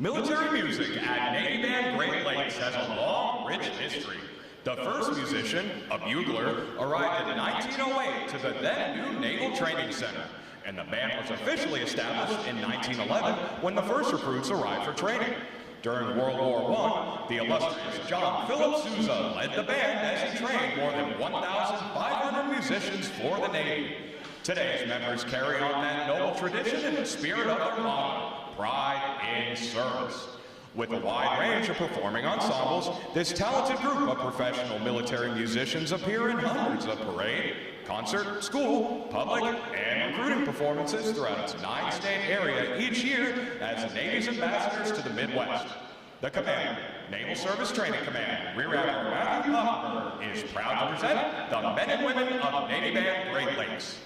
Military music at Navy Band Great Lakes has a long, rich history. The first musician, a bugler, arrived in 1908 to the then-new Naval Training Center, and the band was officially established in 1911 when the first recruits arrived for training. During World War I, the illustrious John Philip Sousa led the band as he trained more than 1,500 musicians for the Navy. Today's members carry on that noble tradition in the spirit of their motto, pride in service. With a wide range of performing ensembles, this talented group of professional military musicians appear in hundreds of parade, concert, school, public, and recruiting performances throughout its 9-state area each year as the Navy's ambassadors to the Midwest. The Commander, Naval Service Training Command, Rear Admiral Matthew Puffenberg, is proud to present the men and women of Navy Band Great Lakes.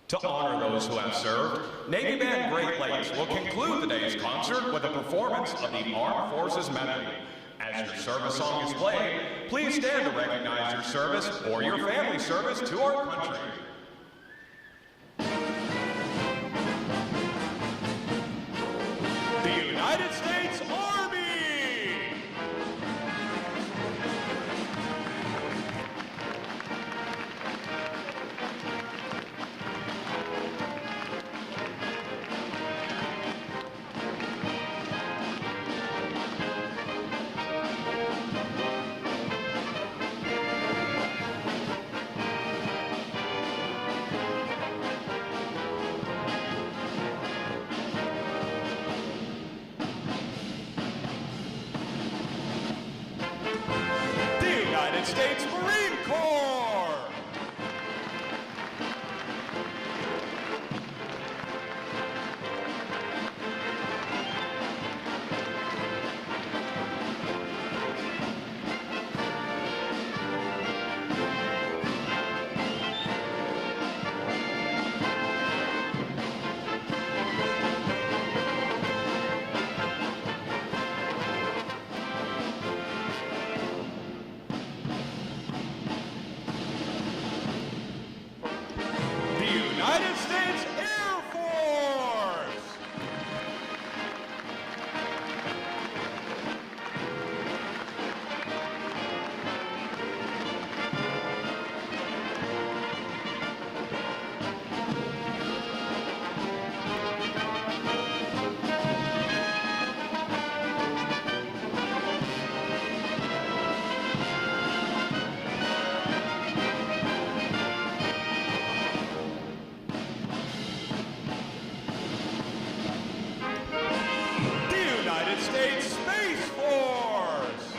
To honor those who have served, Navy Band Great Lakes will conclude the day's concert with a performance of the Armed Forces Medley. As your service song is played, please stand to recognize your service or your family service to our country. The United States Army! United States Marine Corps! United States Air Force! States Space Force!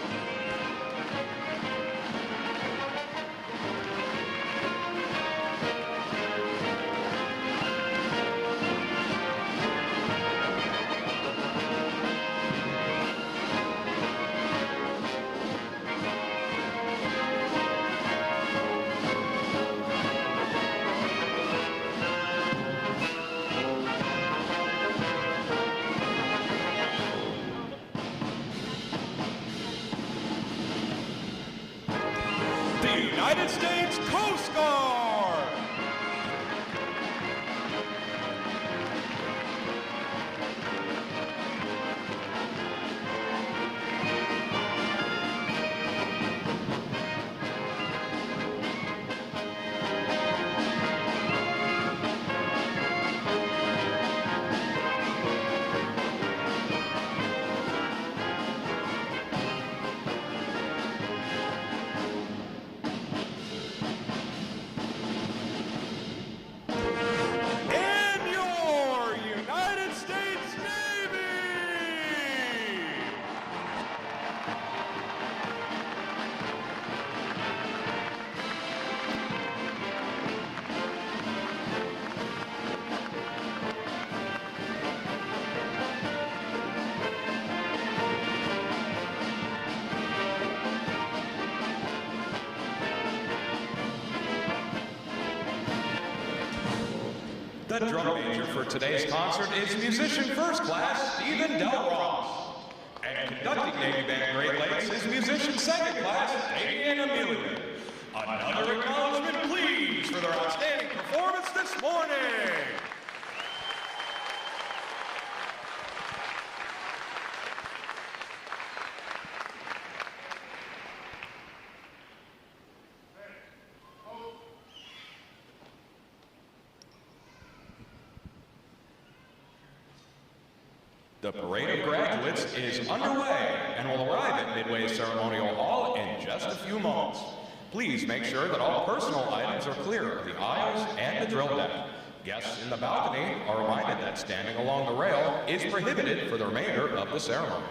The United States Coast Guard! The drum major for today's concert is musician first class Stephen Del Ross. And conducting Navy Band Great Lakes is musician second class Damian Amelia. Another acknowledgement, please, for their outstanding performance this morning. The Parade of Graduates is underway and will arrive at Midway Ceremonial Hall in just a few moments. Please make sure that all personal items are clear of the aisles and the drill deck. Guests in the balcony are reminded that standing along the rail is prohibited for the remainder of the ceremony.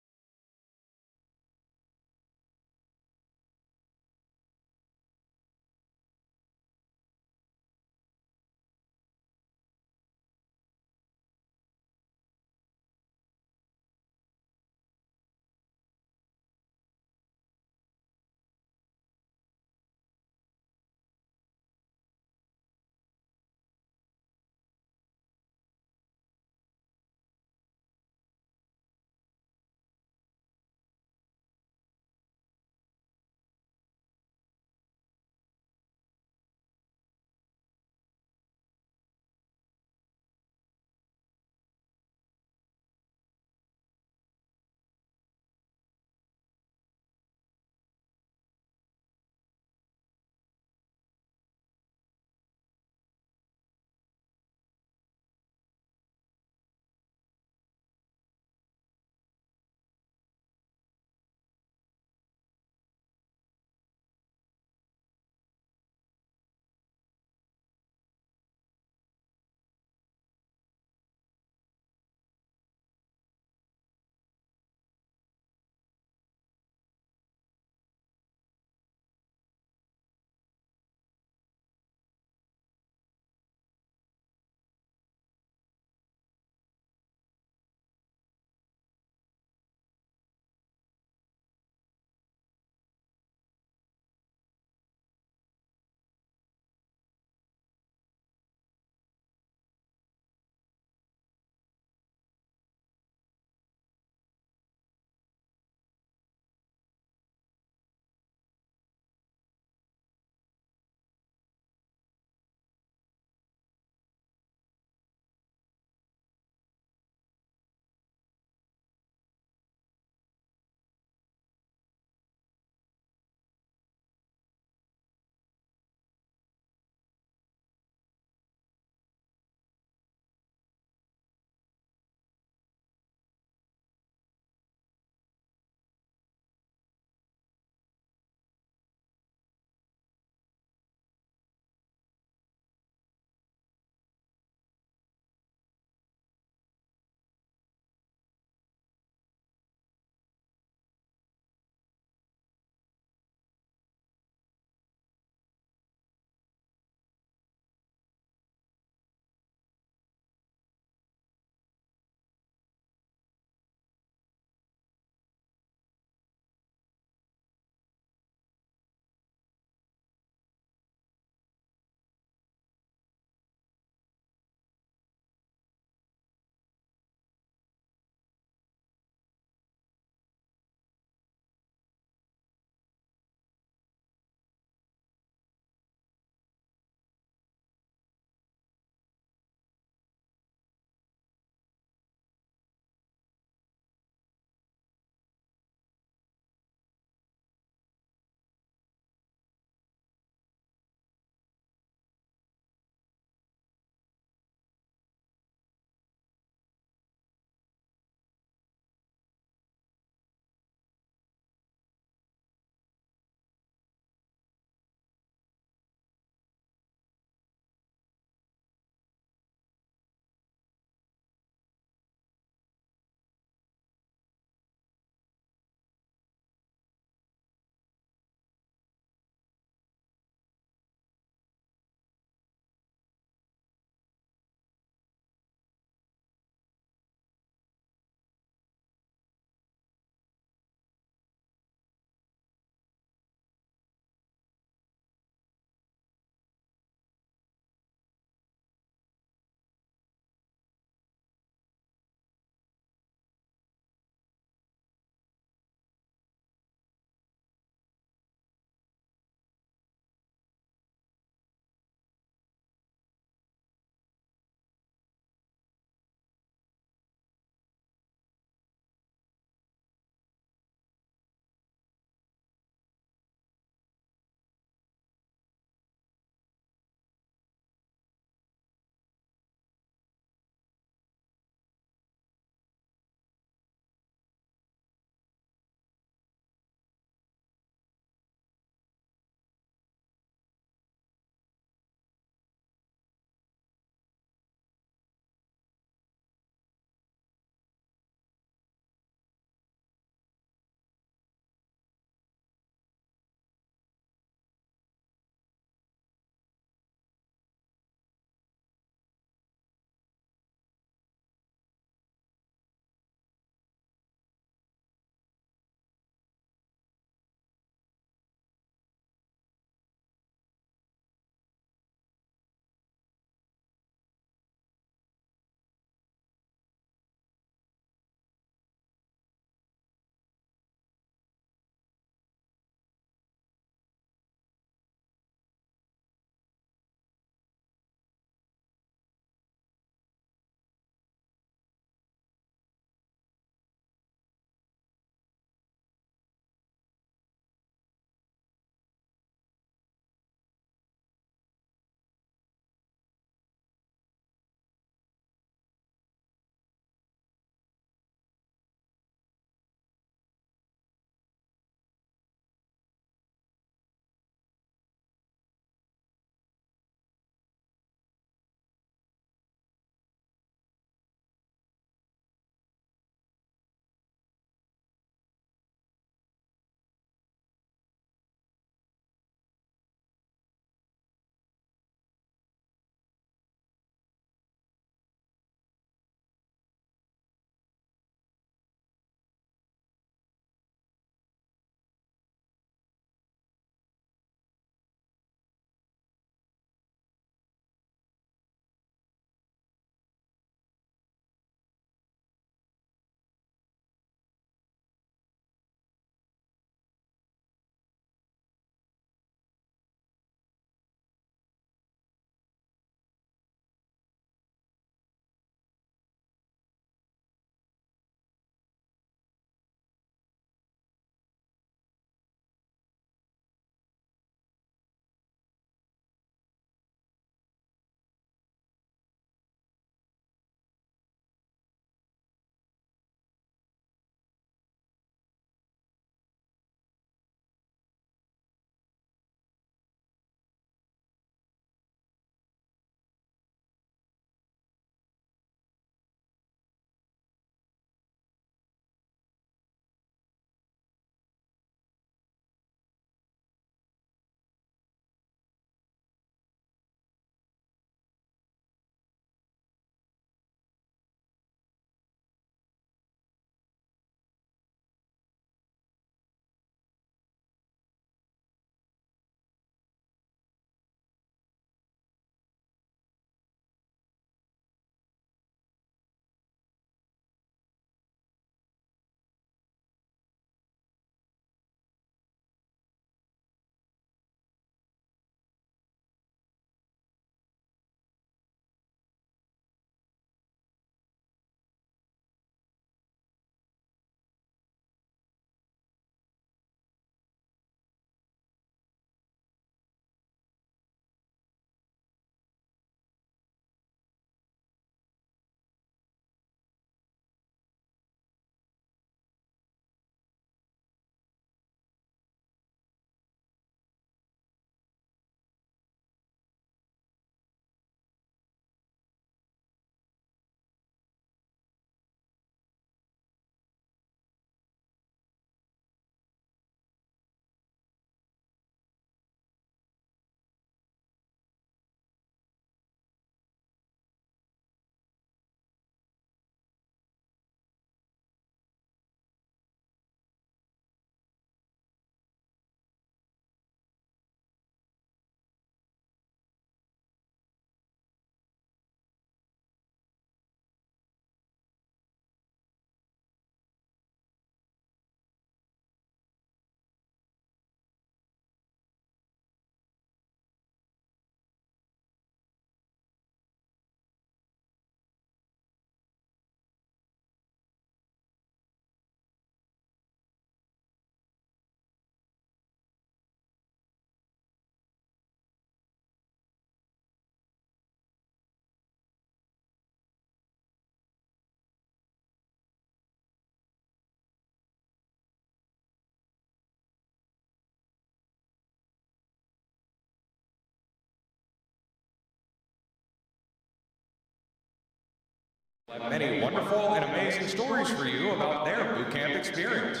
have many wonderful and amazing stories for you about their boot camp experience.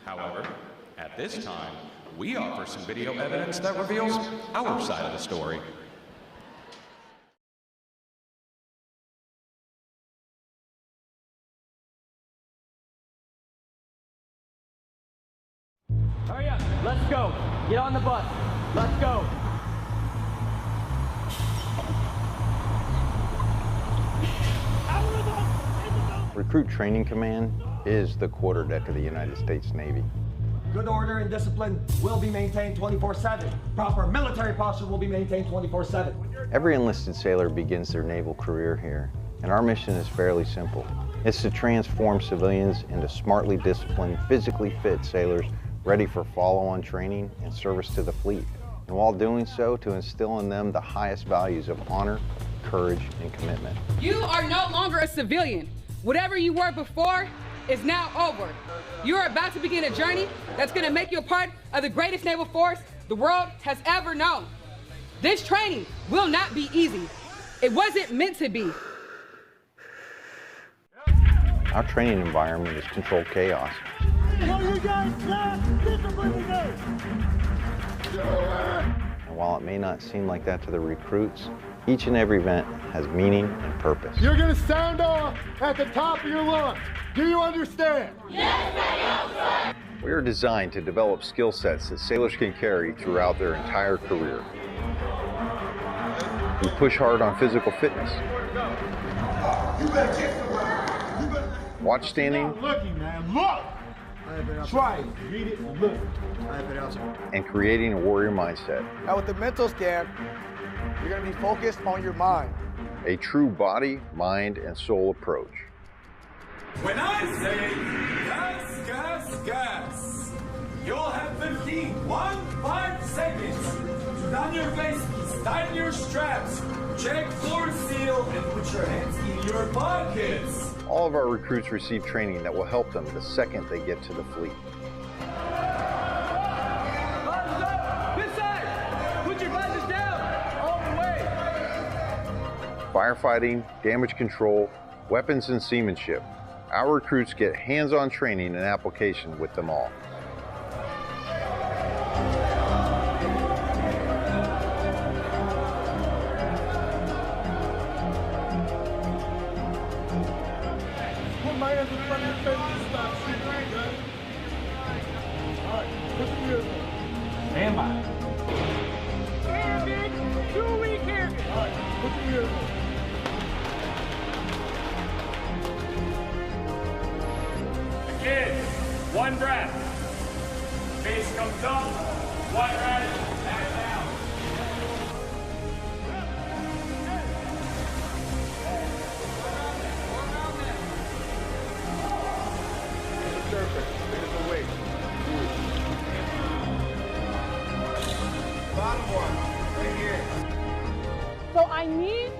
However, at this time, we offer some video evidence that reveals our side of the story. Hurry up, let's go. Get on the bus. Let's go. Recruit Training Command is the quarterdeck of the United States Navy. Good order and discipline will be maintained 24/7. Proper military posture will be maintained 24/7. Every enlisted sailor begins their naval career here, and our mission is fairly simple. It's to transform civilians into smartly disciplined, physically fit sailors ready for follow-on training and service to the fleet. And while doing so, to instill in them the highest values of honor, courage, and commitment. You are no longer a civilian. Whatever you were before is now over. You are about to begin a journey that's going to make you a part of the greatest naval force the world has ever known. This training will not be easy. It wasn't meant to be. Our training environment is controlled chaos. And while it may not seem like that to the recruits, each and every event has meaning and purpose. You're going to sound off at the top of your lungs. Do you understand? Yes, sir. We are designed to develop skill sets that sailors can carry throughout their entire career. We push hard on physical fitness. Watch standing. Stop looking, man. Look! Try it. Read it and look. And creating a warrior mindset. Now with the mental scan, you're going to be focused on your mind. A true body, mind, and soul approach. When I say gas, gas, gas, you'll have 5 seconds to down your faces, tighten your straps, check floor seal, and put your hands in your pockets. All of our recruits receive training that will help them the second they get to the fleet. Firefighting, damage control, weapons and seamanship. Our recruits get hands-on training and application with them all. Put my hands in front of your face and stop shooting. Okay? All right, put the music on. Stand by. Hand it. 2 weak hand. All right, put the music on. Kids, one breath. Face comes up, one breath, back down. Surface. Finish the weight. Bottom one, right here. So I need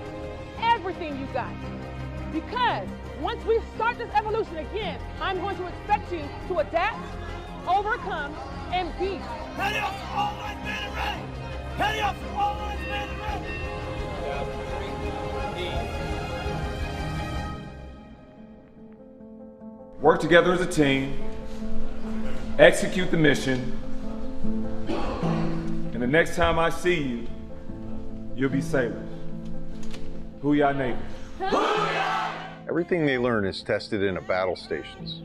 everything you got. Because once we start this evolution again, I'm going to expect you to adapt, overcome, and be. Ready off, all lines, man, and ready. Ready off, all lines, man, and ready. Work together as a team, execute the mission, and the next time I see you, you'll be sailors. Hoo-yah Navy. Everything they learn is tested in battle stations.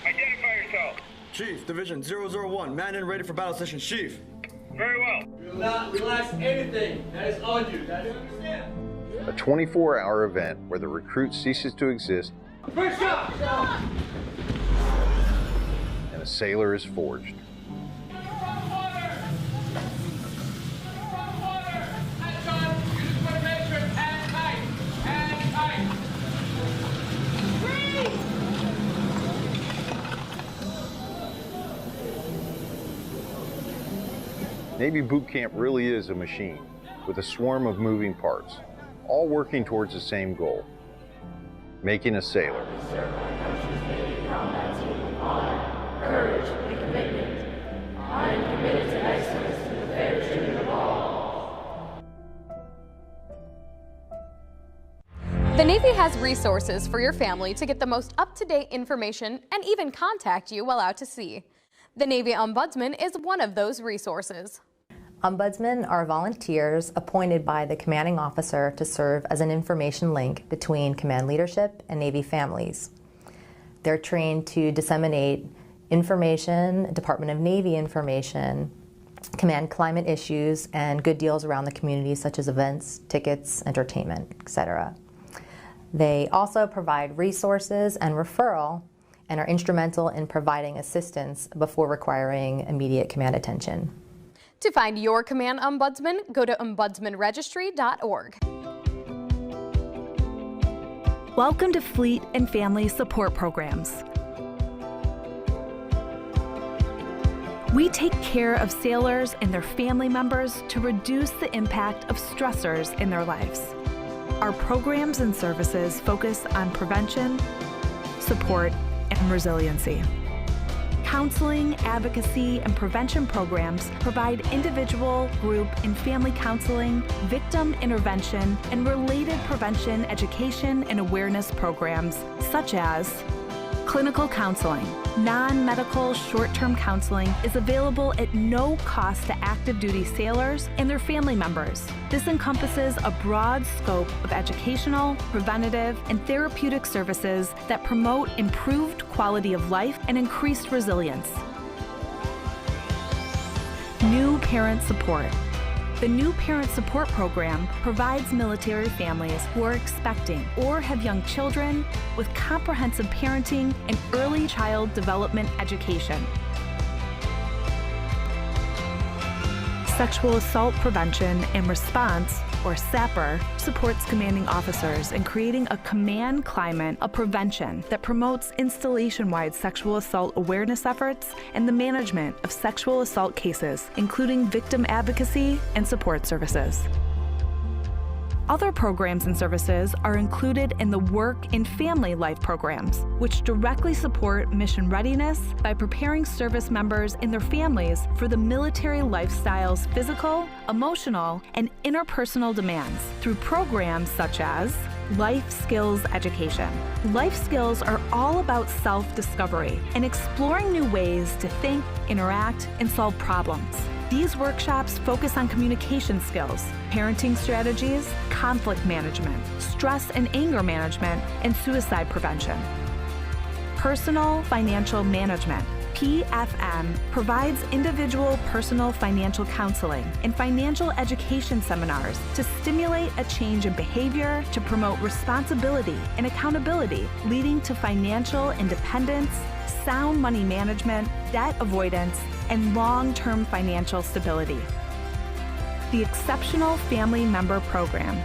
Identify yourself. Chief, Division 001, man and ready for battle session, Chief. Very well. Do not relax anything that is on you. That is understand. A 24-hour event where the recruit ceases to exist First shot! and a sailor is forged. Navy boot camp really is a machine with a swarm of moving parts, all working towards the same goal, making a sailor. Courage and commitment. I am committed to excellence to the fair treatment of all. The Navy has resources for your family to get the most up-to-date information and even contact you while out to sea. The Navy Ombudsman is one of those resources. Ombudsmen are volunteers appointed by the commanding officer to serve as an information link between command leadership and Navy families. They're trained to disseminate information, Department of Navy information, command climate issues, and good deals around the community such as events, tickets, entertainment, etc. They also provide resources and referral and are instrumental in providing assistance before requiring immediate command attention. To find your command ombudsman, go to ombudsmanregistry.org. Welcome to Fleet and Family Support Programs. We take care of sailors and their family members to reduce the impact of stressors in their lives. Our programs and services focus on prevention, support, and resiliency. Counseling, advocacy, and prevention programs provide individual, group, and family counseling, victim intervention, and related prevention, education, and awareness programs such as clinical counseling. Non-medical short-term counseling is available at no cost to active duty sailors and their family members. This encompasses a broad scope of educational, preventative, and therapeutic services that promote improved quality of life and increased resilience. New parent support. The New Parent Support Program provides military families who are expecting or have young children with comprehensive parenting and early child development education. Sexual Assault Prevention and Response, or SAPR, supports commanding officers in creating a command climate of prevention that promotes installation-wide sexual assault awareness efforts and the management of sexual assault cases, including victim advocacy and support services. Other programs and services are included in the Work and Family Life programs, which directly support mission readiness by preparing service members and their families for the military lifestyle's physical, emotional, and interpersonal demands through programs such as Life Skills Education. Life skills are all about self-discovery and exploring new ways to think, interact, and solve problems. These workshops focus on communication skills, parenting strategies, conflict management, stress and anger management, and suicide prevention. Personal Financial Management, PFM, provides individual personal financial counseling and financial education seminars to stimulate a change in behavior to promote responsibility and accountability, leading to financial independence, sound money management, debt avoidance, and long-term financial stability. The Exceptional Family Member Program,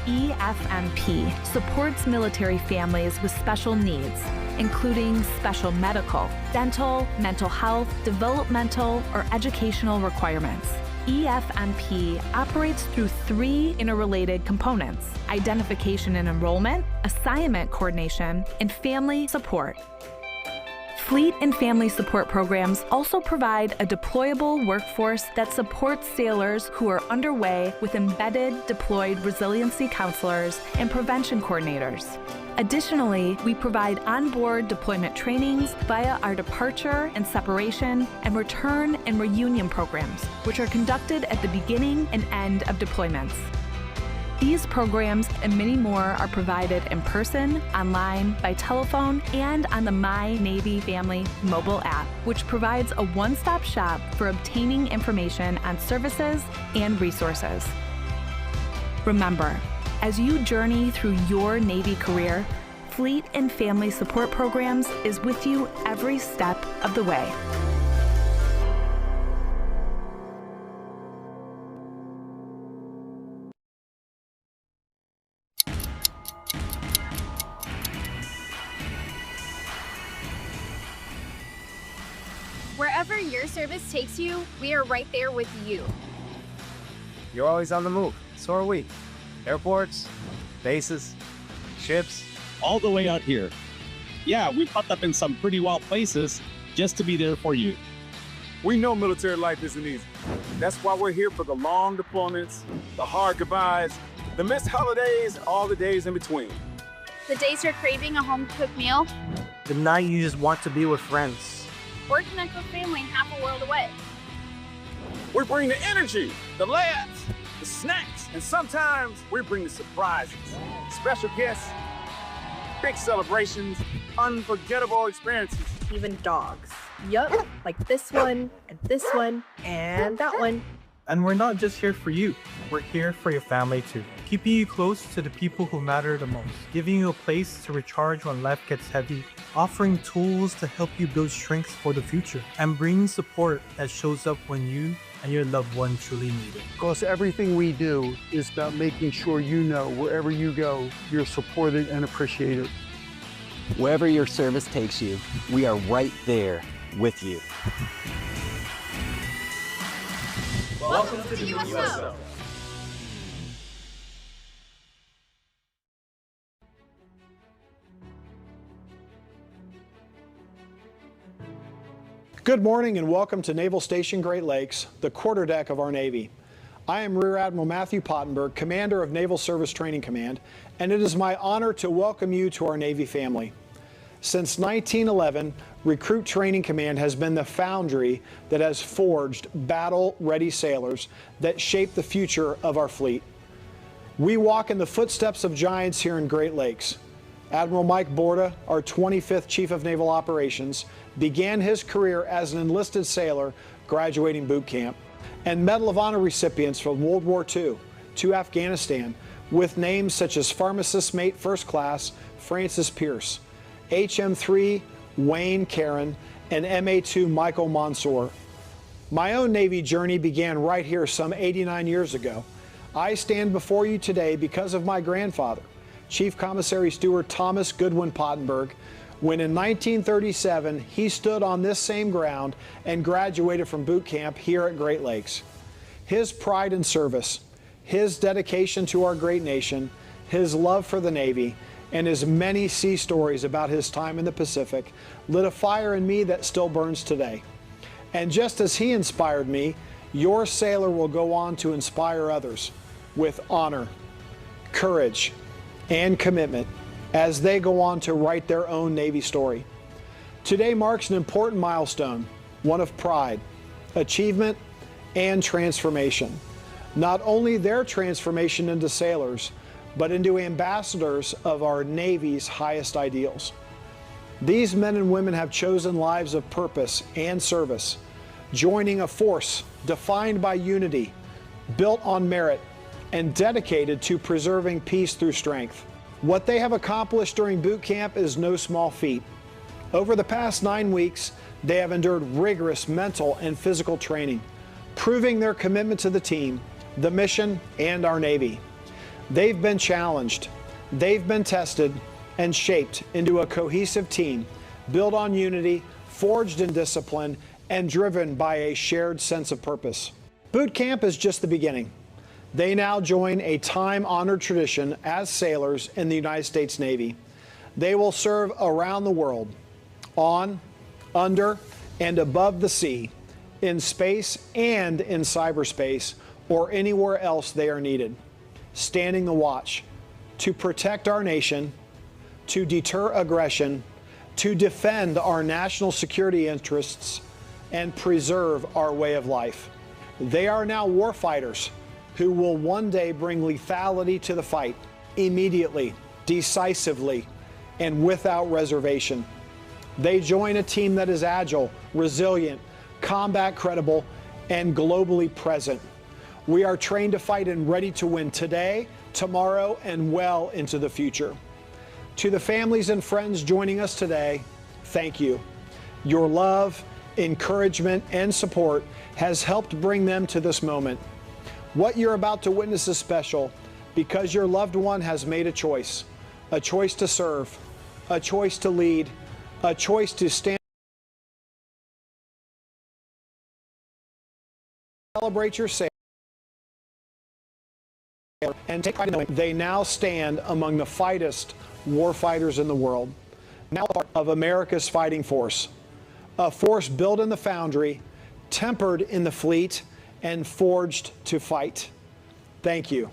EFMP, supports military families with special needs, including special medical, dental, mental health, developmental, or educational requirements. EFMP operates through 3 interrelated components: identification and enrollment, assignment coordination, and family support. Fleet and family support programs also provide a deployable workforce that supports sailors who are underway with embedded deployed resiliency counselors and prevention coordinators. Additionally, we provide onboard deployment trainings via our departure and separation and return and reunion programs, which are conducted at the beginning and end of deployments. These programs and many more are provided in person, online, by telephone, and on the My Navy Family mobile app, which provides a one-stop shop for obtaining information on services and resources. Remember, as you journey through your Navy career, Fleet and Family Support Programs is with you every step of the way. Wherever your service takes you, we are right there with you. You're always on the move, so are we. Airports, bases, ships. All the way out here. Yeah, we popped up in some pretty wild places just to be there for you. We know military life isn't easy. That's why we're here for the long deployments, the hard goodbyes, the missed holidays, and all the days in between. The days you're craving a home-cooked meal? The night you just want to be with friends. Or connect with family half a world away. We bring the energy, the laughs, the snacks, and sometimes we bring the surprises. Special guests, big celebrations, unforgettable experiences. Even dogs. Yup, like this one, and that one. And we're not just here for you. We're here for your family too. Keeping you close to the people who matter the most. Giving you a place to recharge when life gets heavy. Offering tools to help you build strength for the future. And bringing support that shows up when you and your loved one truly need it. Because everything we do is about making sure you know wherever you go, you're supported and appreciated. Wherever your service takes you, we are right there with you. Welcome to the USO. Good morning and welcome to Naval Station Great Lakes, the quarterdeck of our Navy. I am Rear Admiral Matthew Pottenberg, Commander of Naval Service Training Command, and it is my honor to welcome you to our Navy family. Since 1911, Recruit Training Command has been the foundry that has forged battle-ready sailors that shape the future of our fleet. We walk in the footsteps of giants here in Great Lakes. Admiral Mike Borda, our 25th Chief of Naval Operations, began his career as an enlisted sailor graduating boot camp, and Medal of Honor recipients from World War II to Afghanistan with names such as Pharmacist Mate First Class Francis Pierce, HM3 Wayne Karen, and MA2 Michael Mansour. My own Navy journey began right here some 89 years ago. I stand before you today because of my grandfather, Chief Commissary Steward Thomas Goodwin Pottenberg, when in 1937 he stood on this same ground and graduated from boot camp here at Great Lakes. His pride in service, his dedication to our great nation, his love for the Navy, and his many sea stories about his time in the Pacific lit a fire in me that still burns today. And just as he inspired me, your sailor will go on to inspire others with honor, courage, and commitment as they go on to write their own Navy story. Today marks an important milestone, one of pride, achievement, and transformation. Not only their transformation into sailors, but into ambassadors of our Navy's highest ideals. These men and women have chosen lives of purpose and service, joining a force defined by unity, built on merit, and dedicated to preserving peace through strength. What they have accomplished during boot camp is no small feat. Over the past 9 weeks, they have endured rigorous mental and physical training, proving their commitment to the team, the mission, and our Navy. They've been challenged, they've been tested, and shaped into a cohesive team, built on unity, forged in discipline, and driven by a shared sense of purpose. Boot camp is just the beginning. They now join a time-honored tradition as sailors in the United States Navy. They will serve around the world, on, under, and above the sea, in space and in cyberspace, or anywhere else they are needed, standing the watch to protect our nation, to deter aggression, to defend our national security interests, and preserve our way of life. They are now warfighters who will one day bring lethality to the fight, immediately, decisively, and without reservation. They join a team that is agile, resilient, combat credible, and globally present. We are trained to fight and ready to win today, tomorrow, and well into the future. To the families and friends joining us today, thank you. Your love, encouragement, and support has helped bring them to this moment. What you're about to witness is special because your loved one has made a choice to serve, a choice to lead, a choice to stand. Celebrate your sailor and take pride in knowing they now stand among the fightest warfighters in the world, now part of America's fighting force, a force built in the foundry, tempered in the fleet, and forged to fight. Thank you.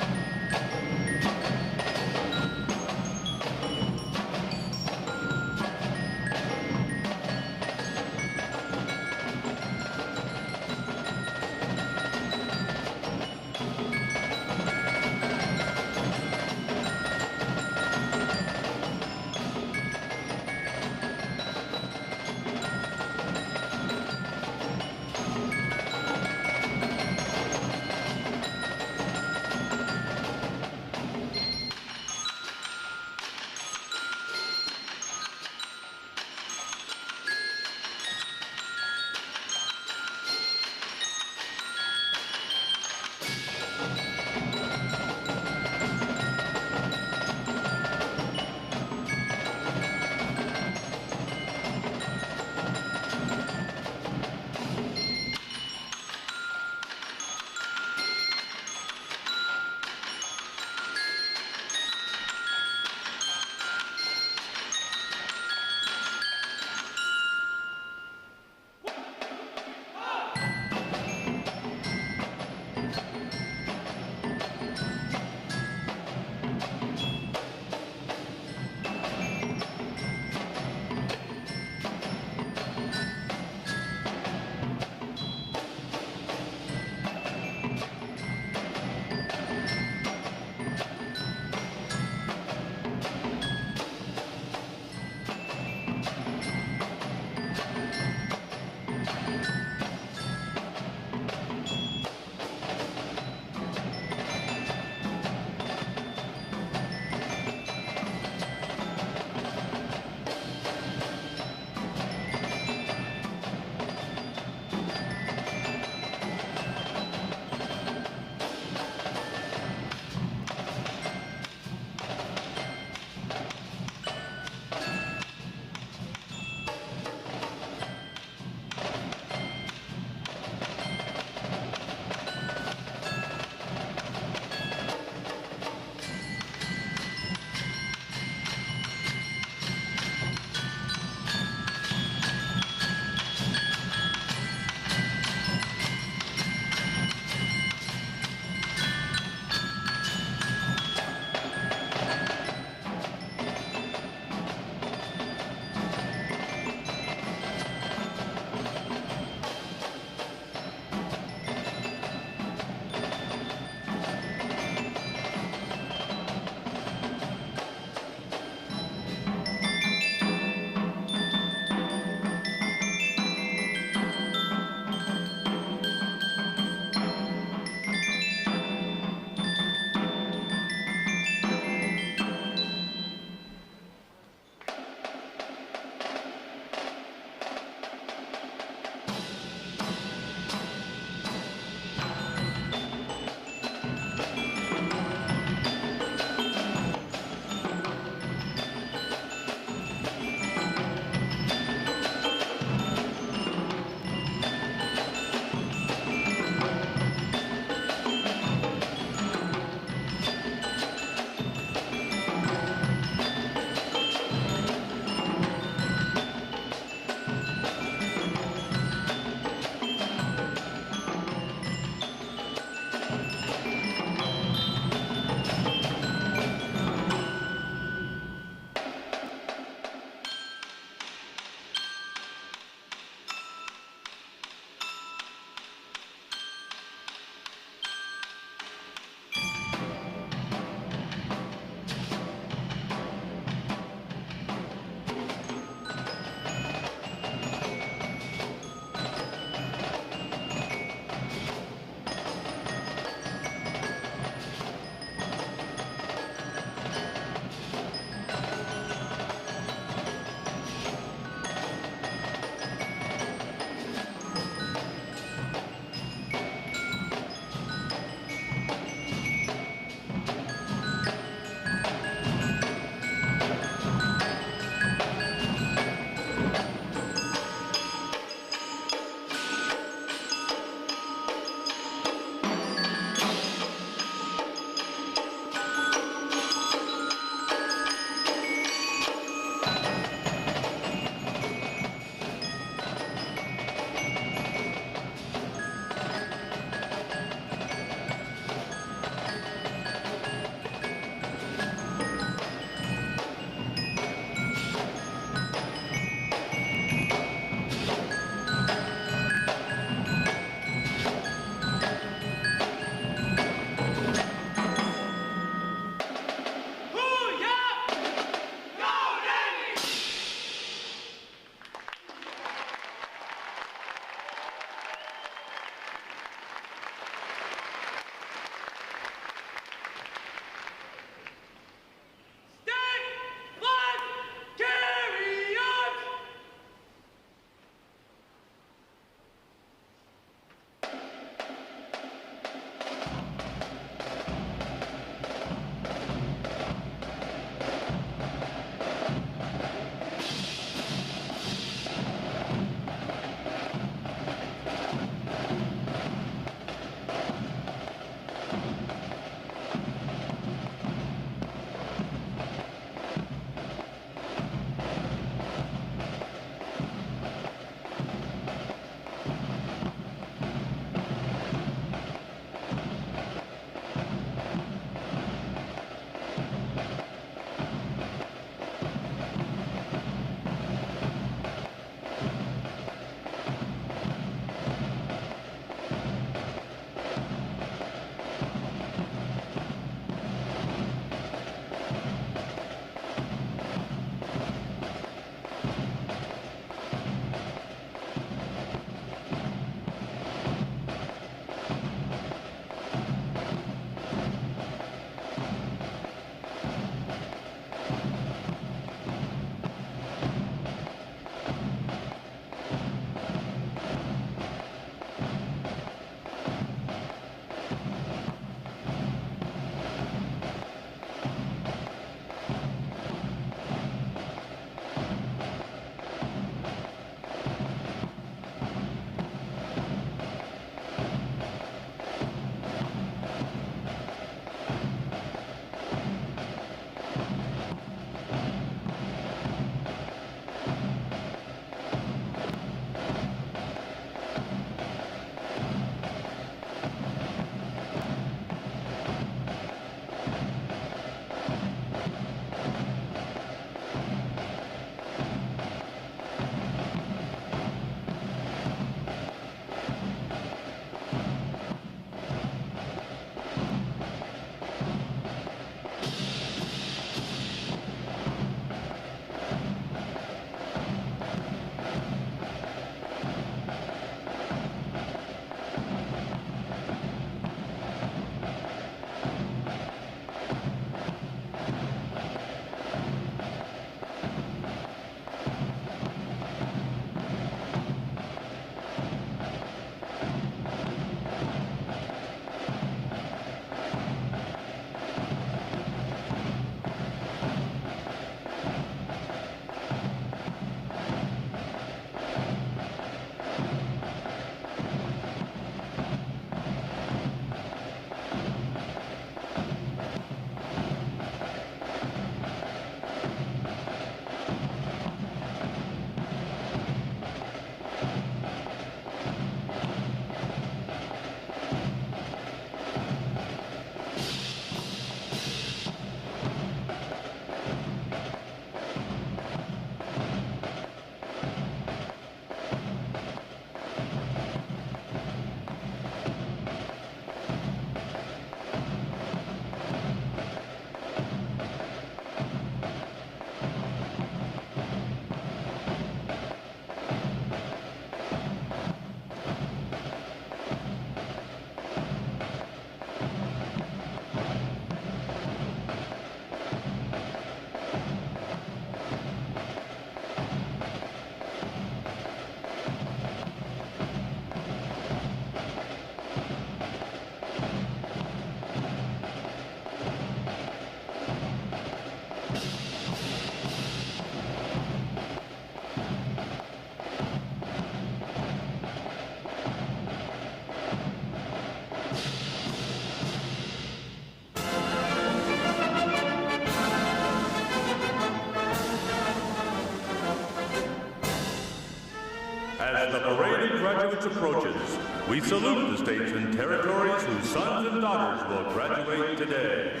As the parade of graduates approaches, we salute the states and territories whose sons and daughters will graduate today.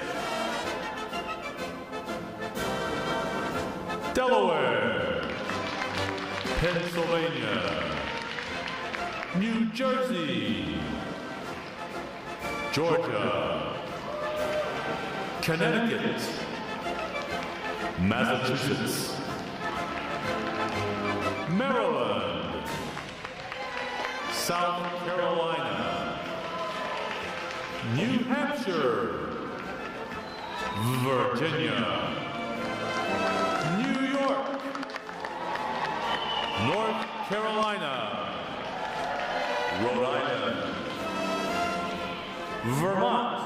Delaware, Pennsylvania, New Jersey, Georgia, Connecticut, Massachusetts, Maryland, South Carolina, New Hampshire, Virginia, New York, North Carolina, Rhode Island, Vermont,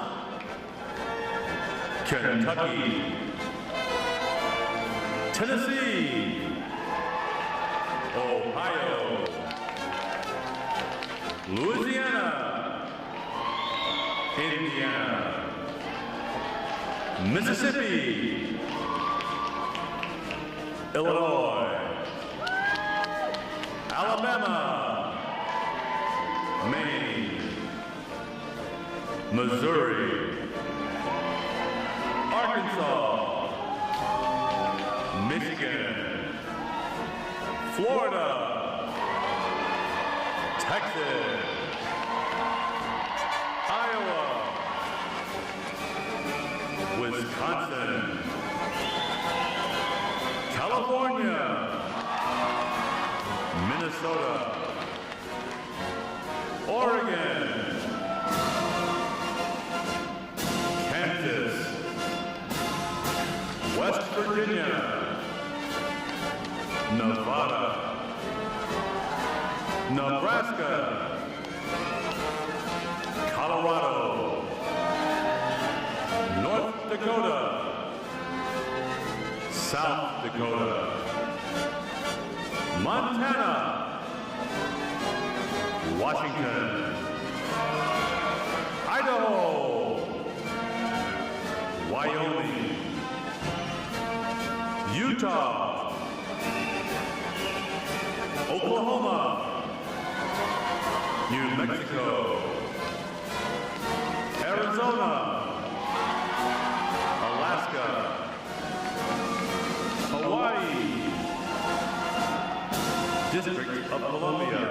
Kentucky, Tennessee, Ohio, Louisiana, Indiana, Mississippi, Illinois, Alabama, Maine, Missouri, Arkansas, Michigan, Florida, Texas, Iowa, Wisconsin, California, Minnesota, Oregon, Kansas, West Virginia, Nevada, Nebraska, Colorado, North Dakota, South Dakota, Montana, Washington, Idaho, Wyoming, Utah, Oklahoma, New Mexico, Arizona, Alaska, Hawaii, District of Columbia,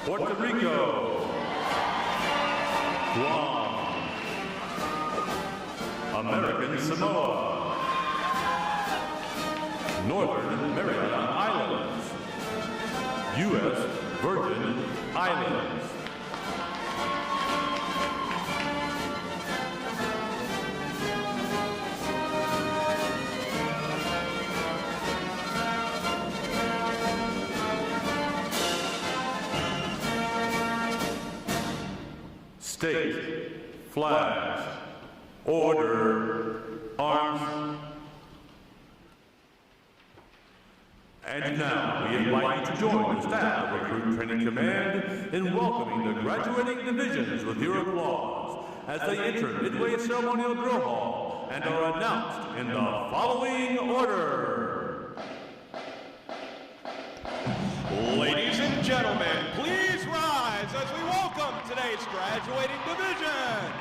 Puerto Rico, Guam, American Samoa, Northern Mariana Islands, U.S. Virgin Islands. State, flags, order, arms. And now we invite you to join the staff of Recruit Training Command in welcoming the graduating divisions with your applause as they enter Midway Ceremonial Drill Hall and are announced in the following order. Ladies and gentlemen, please rise as we welcome today's graduating divisions.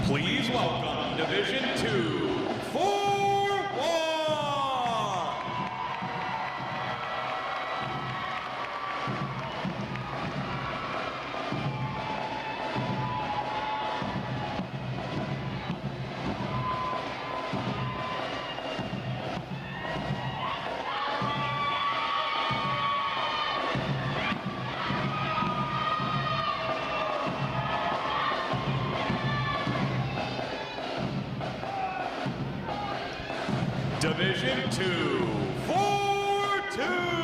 Please welcome Division 2-4-1. Division 2, 4-2.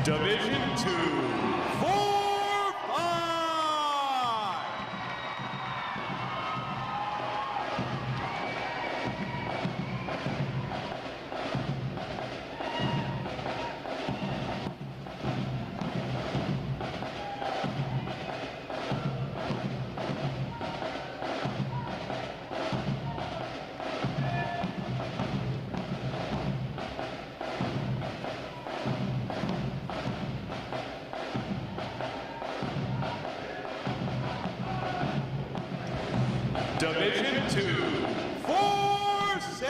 Division 2, 4-5. Division 2, 4-6.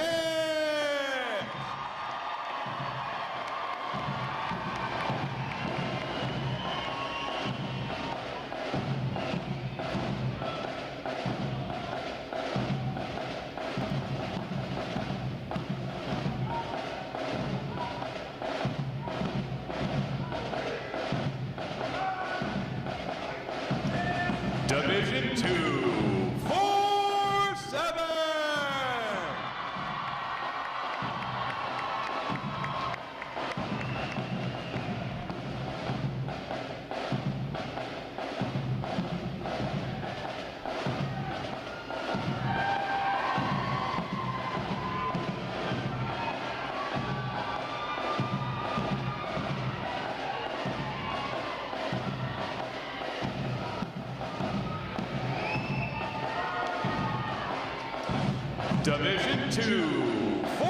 Division 2, 4-7. Division 2, 4-8.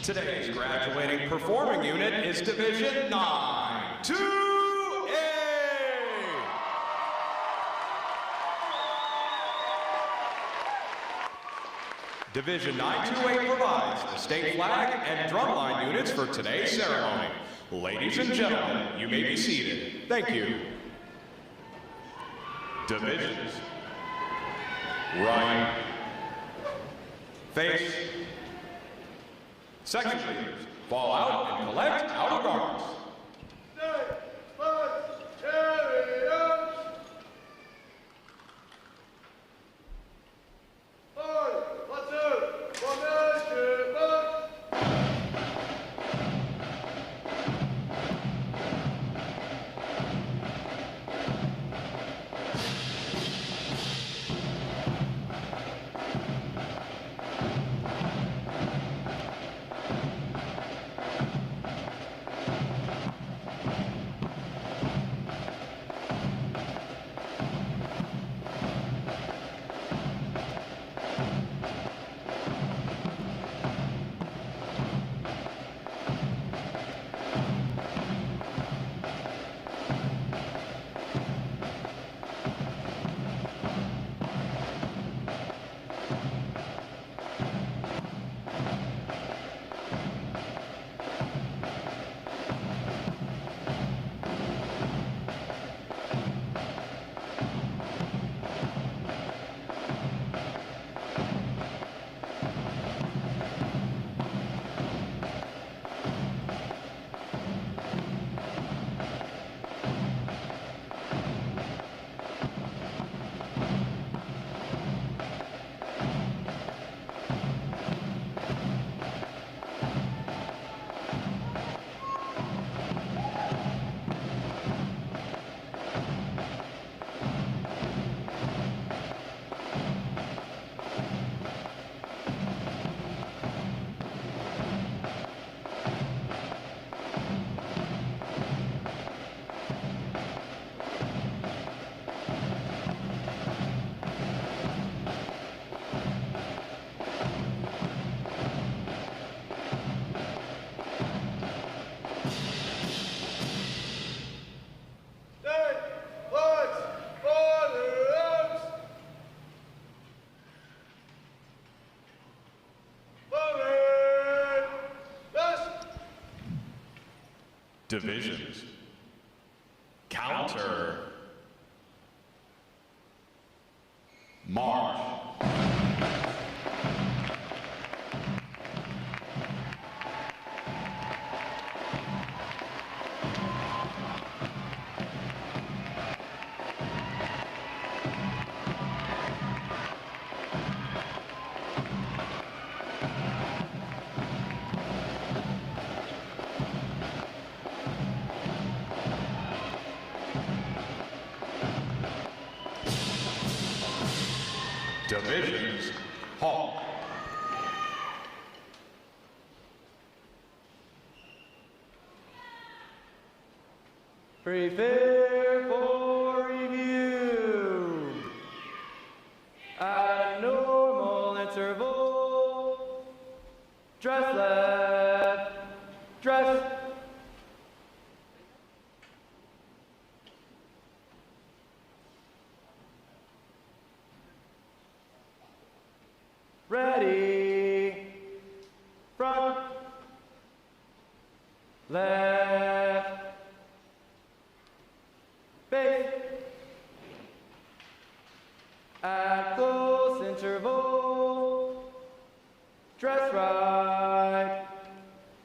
Today's graduating performing unit is Division 9 2A. Division 9-2A provides the state flag and drumline units for today's ceremony. Ladies and gentlemen, you may be seated. Thank you. Divisions. Right. Face. Section leaders, fall out and collect out of guards. Divisions. Counter. March. Divisions. Halt. Prepare for review. At a normal interval. Dress left. Dress. Ready. Front. Left. Face. At close interval. Dress right.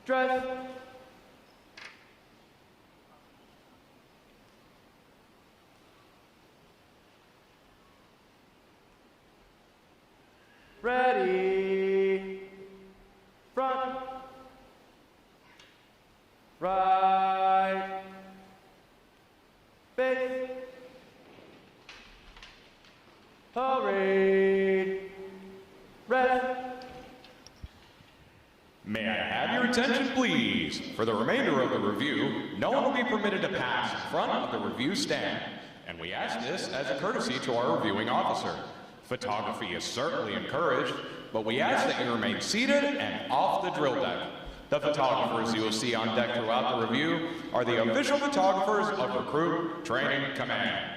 Dress. Ready. Front. Right. Face. Parade. Rest. May I have your attention, please? For the remainder of the review, no one will be permitted to pass in front of the review stand, and we ask this as a courtesy to our reviewing officer. Photography is certainly encouraged, but we ask that you remain seated and off the drill deck. The photographers you will see on deck throughout the review are the official photographers of Recruit Training Command.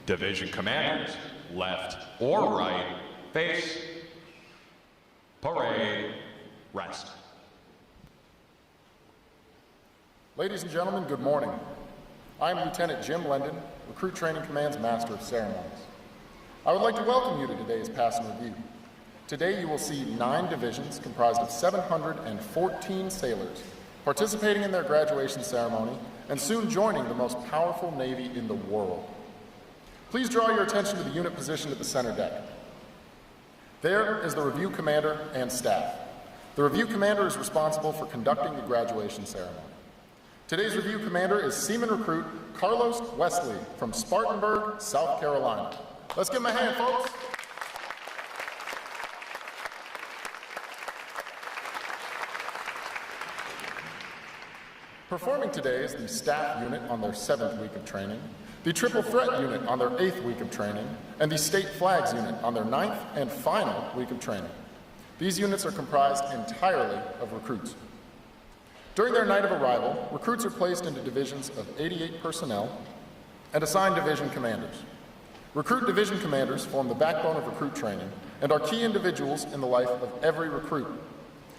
Division commanders, left or right, face, parade, rest. Ladies and gentlemen, good morning. I am Lieutenant Jim Lendon, Recruit Training Command's Master of Ceremonies. I would like to welcome you to today's Pass and Review. Today you will see 9 divisions comprised of 714 sailors participating in their graduation ceremony and soon joining the most powerful Navy in the world. Please draw your attention to the unit positioned at the center deck. There is the review commander and staff. The review commander is responsible for conducting the graduation ceremony. Today's review commander is Seaman Recruit Carlos Wesley from Spartanburg, South Carolina. Let's give him a hand, folks. Performing today is the staff unit on their 7th week of training, the Triple Threat Unit on their 8th week of training, and the State Flags Unit on their 9th and final week of training. These units are comprised entirely of recruits. During their night of arrival, recruits are placed into divisions of 88 personnel and assigned division commanders. Recruit division commanders form the backbone of recruit training and are key individuals in the life of every recruit.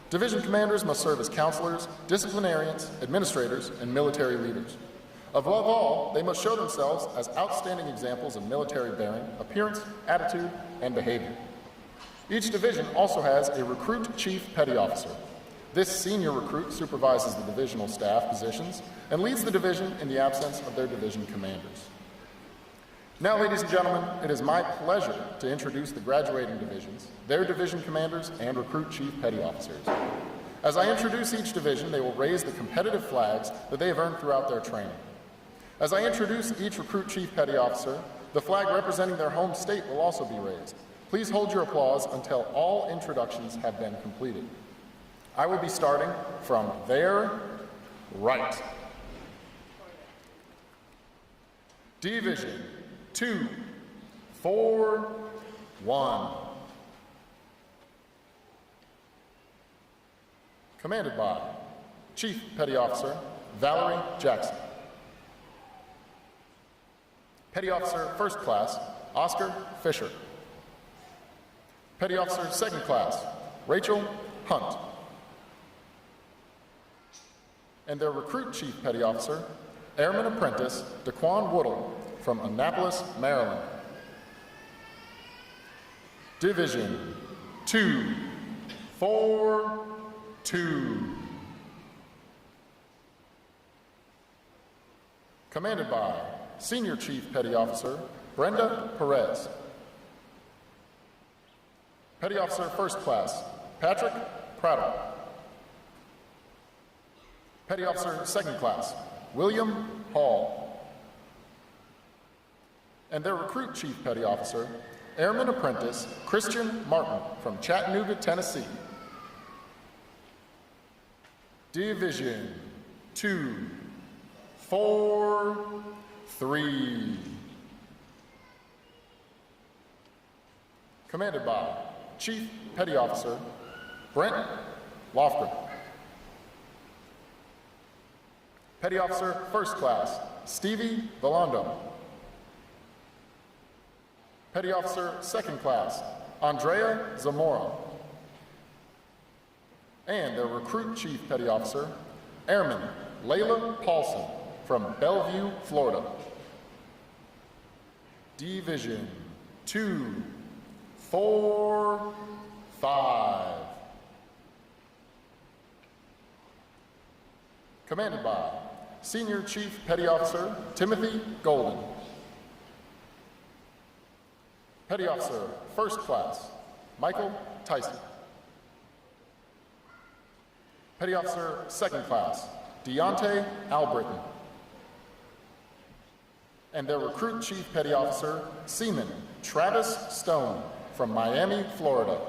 Division commanders must serve as counselors, disciplinarians, administrators, and military leaders. Above all, they must show themselves as outstanding examples of military bearing, appearance, attitude, and behavior. Each division also has a recruit chief petty officer. This senior recruit supervises the divisional staff positions and leads the division in the absence of their division commanders. Now, ladies and gentlemen, it is my pleasure to introduce the graduating divisions, their division commanders, and recruit chief petty officers. As I introduce each division, they will raise the competitive flags that they have earned throughout their training. As I introduce each recruit chief petty officer, the flag representing their home state will also be raised. Please hold your applause until all introductions have been completed. I will be starting from their right. Division 241. Commanded by Chief Petty Officer Valerie Jackson. Petty Officer First Class Oscar Fisher. Petty Officer Second Class Rachel Hunt. And their Recruit Chief Petty Officer, Airman Apprentice Daquan Woodle from Annapolis, Maryland. Division 242. Commanded by Senior Chief Petty Officer Brenda Perez. Petty Officer First Class Patrick Prattle. Petty Officer Second Class William Hall. And their Recruit Chief Petty Officer, Airman Apprentice Christian Martin from Chattanooga, Tennessee. Division 243. Commanded by Chief Petty Officer Brent Lofgren. Petty Officer First Class Stevie Valondo. Petty Officer Second Class Andrea Zamora. And their Recruit Chief Petty Officer Airman Layla Paulson from Bellevue, Florida. Division 2, 4, 5. Commanded by Senior Chief Petty Officer Timothy Golden. Petty Officer, First Class, Michael Tyson. Petty Officer, Second Class, Deontay Albritton. And their Recruit Chief Petty Officer, Seaman Travis Stone from Miami, Florida.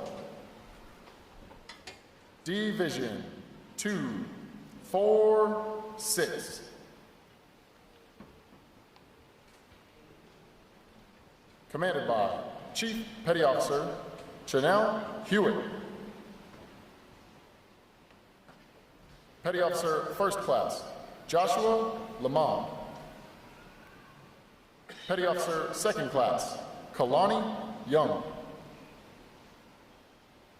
Division 2, 4, 6. Commanded by Chief Petty Officer Chanel Hewitt. Petty Officer First Class Joshua Lamont. Petty Officer Second Class Kalani Young.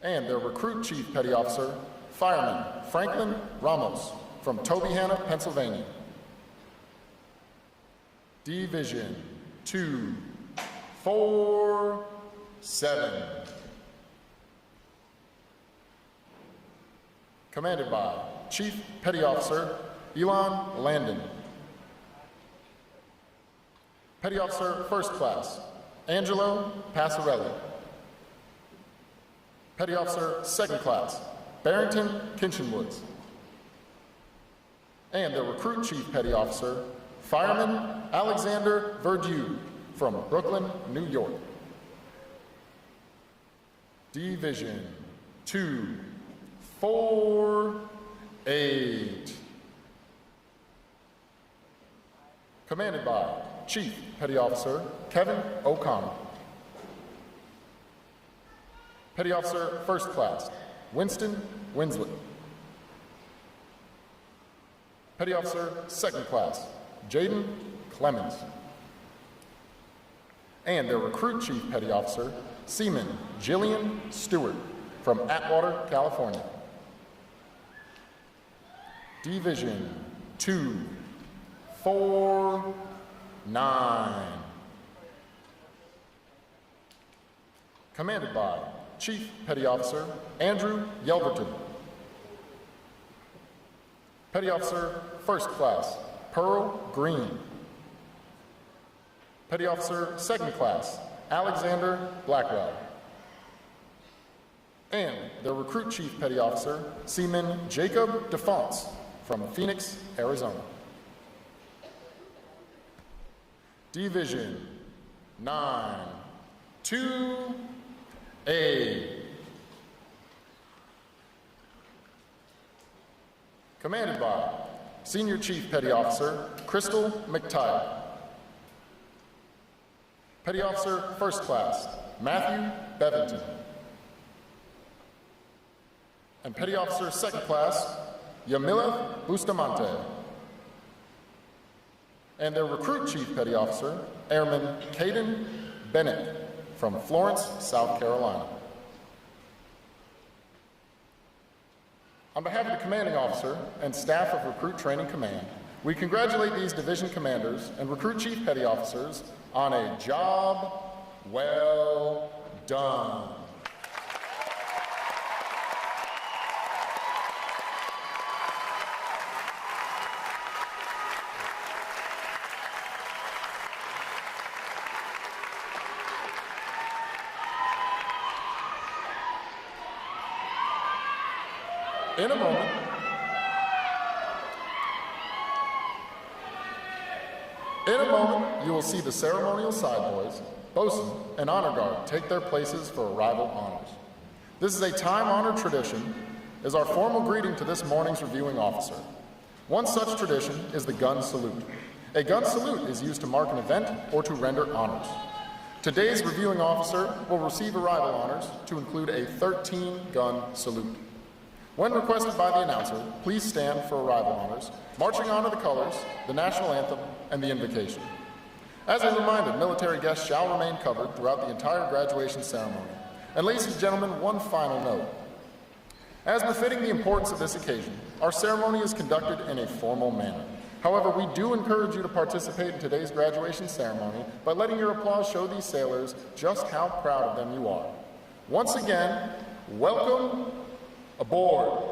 And their Recruit Chief Petty Officer Fireman Franklin Ramos from Tobyhanna, Pennsylvania. Division 2, 4, 7. Commanded by Chief Petty Officer Elon Landon. Petty Officer First Class Angelo Passarelli. Petty Officer Second Class Barrington Kinchenwoods. And their Recruit Chief Petty Officer Fireman Alexander Verdew from Brooklyn, New York. Division 2, 4, 8. Commanded by Chief Petty Officer Kevin O'Connor. Petty Officer First Class Winston Winslet. Petty Officer Second Class Jaden Clemens. And their Recruit Chief Petty Officer Seaman Jillian Stewart from Atwater, California. Division 2, 4, 9. Commanded by Chief Petty Officer Andrew Yelverton. Petty Officer First Class Pearl Green. Petty Officer Second Class Alexander Blackwell. And their Recruit Chief Petty Officer Seaman Jacob DeFonts from Phoenix, Arizona. Division 9, 2, 8. Commanded by Senior Chief Petty Officer Crystal McTighe. Petty Officer First Class Matthew Bevington. And Petty Officer Second Class Yamila Bustamante. And their Recruit Chief Petty Officer Airman Caden Bennett from Florence, South Carolina. On behalf of the Commanding Officer and staff of Recruit Training Command, we congratulate these division commanders and Recruit Chief Petty Officers on a job well done. In a moment, you will see the ceremonial side boys, bosun, and honor guard take their places for arrival honors. This is a time-honored tradition, is our formal greeting to this morning's reviewing officer. One such tradition is the gun salute. A gun salute is used to mark an event or to render honors. Today's reviewing officer will receive arrival honors to include a 13-gun salute. When requested by the announcer, please stand for arrival honors, marching honor the colors, the national anthem, and the invocation. As a reminder, military guests shall remain covered throughout the entire graduation ceremony. And ladies and gentlemen, one final note. As befitting the importance of this occasion, our ceremony is conducted in a formal manner. However, we do encourage you to participate in today's graduation ceremony by letting your applause show these sailors just how proud of them you are. Once again, welcome aboard.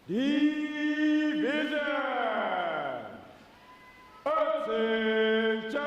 Division! Attention!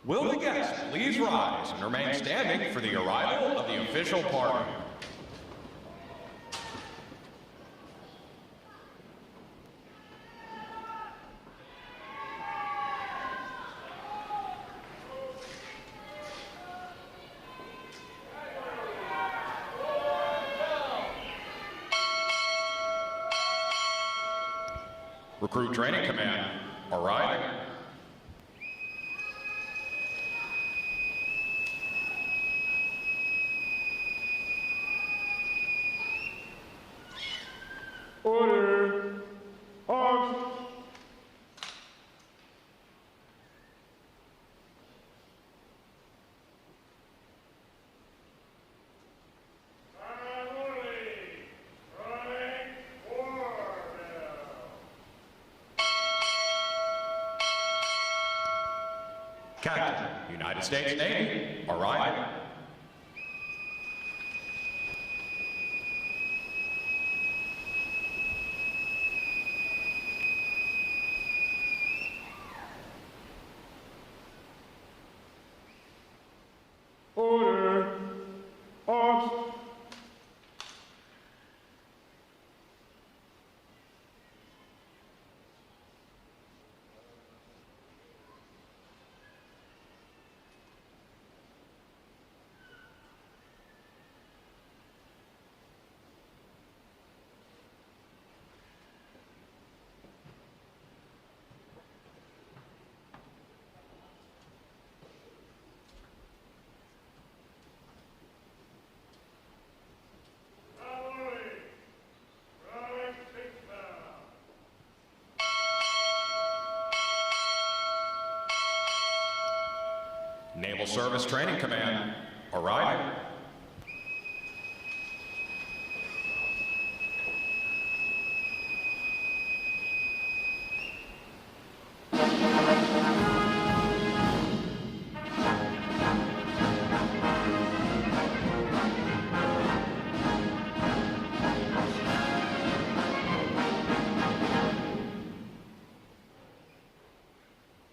Will the guests please rise and remain standing for the arrival of the official party? Recruit Training Command, arriving. Order. Arms. Captain, United States Navy, arriving. Order. Arms. Naval Service Training Command. Arriving.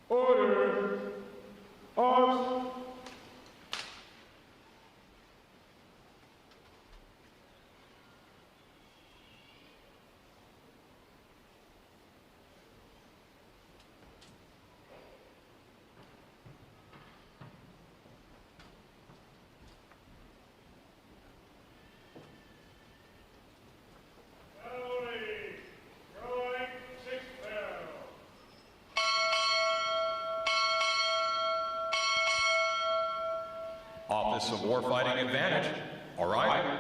Order. Arms. Office of Warfighting Advantage. Arriving.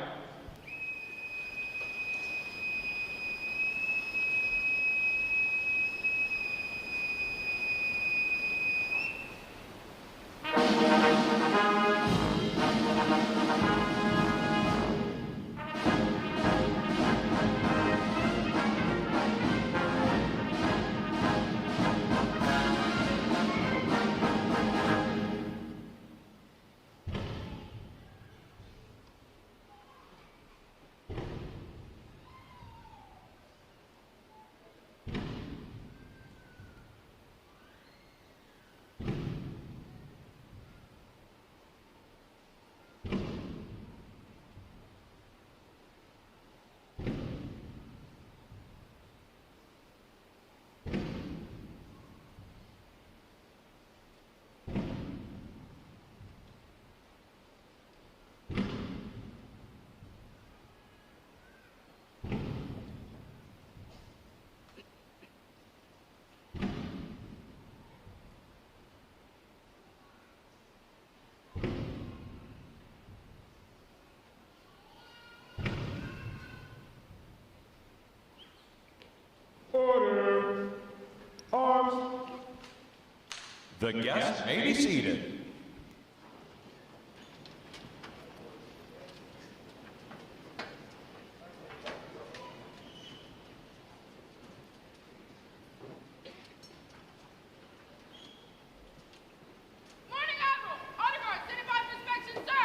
Order. Arms. The guests may be seated. Morning, Admiral! Honor Guard, standing by for inspection, sir!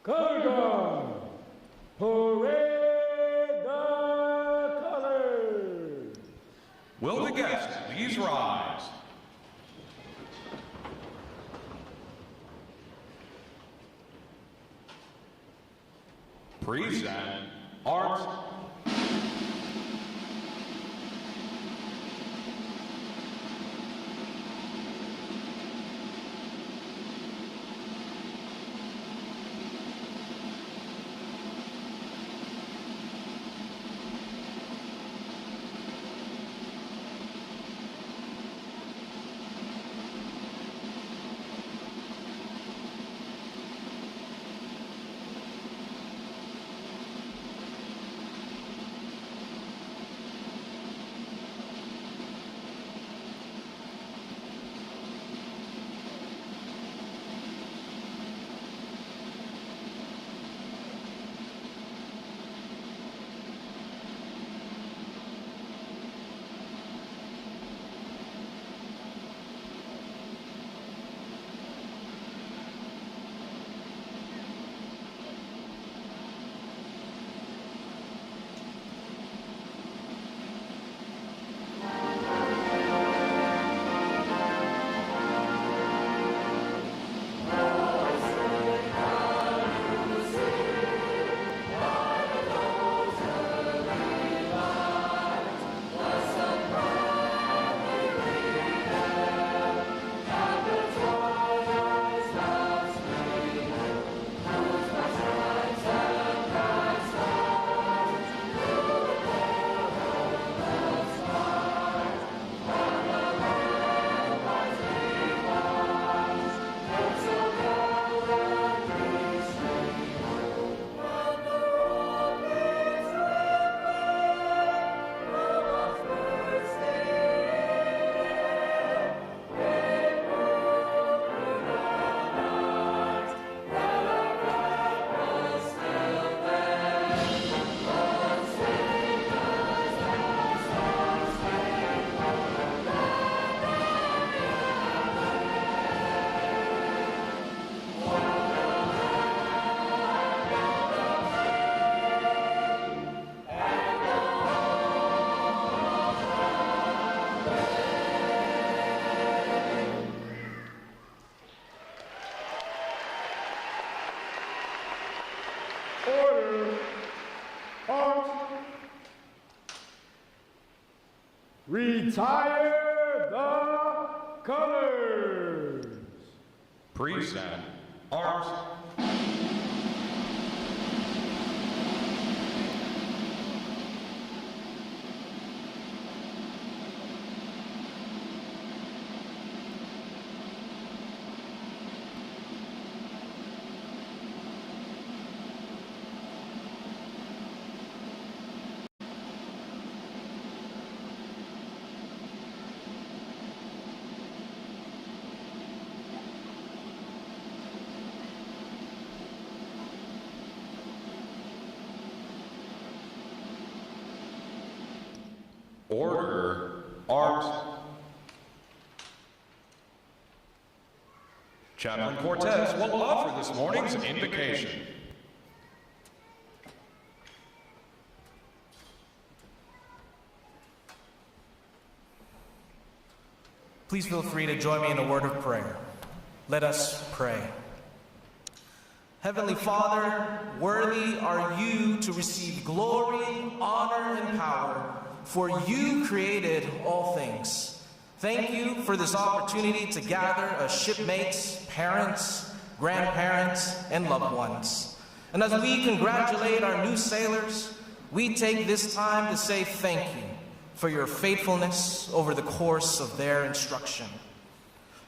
Color guard, parade the colors. Will the guests please rise? Present art. Order, art, retire the colors. Present art. Order, art. Chaplain Cortez will offer this morning's invocation. Please feel free to join me in a word of prayer. Let us pray. Heavenly Father, worthy are you to receive glory, honor, and power, for you created all things. Thank you for this opportunity to gather as shipmates, parents, grandparents, and loved ones. And as we congratulate our new sailors, we take this time to say thank you for your faithfulness over the course of their instruction.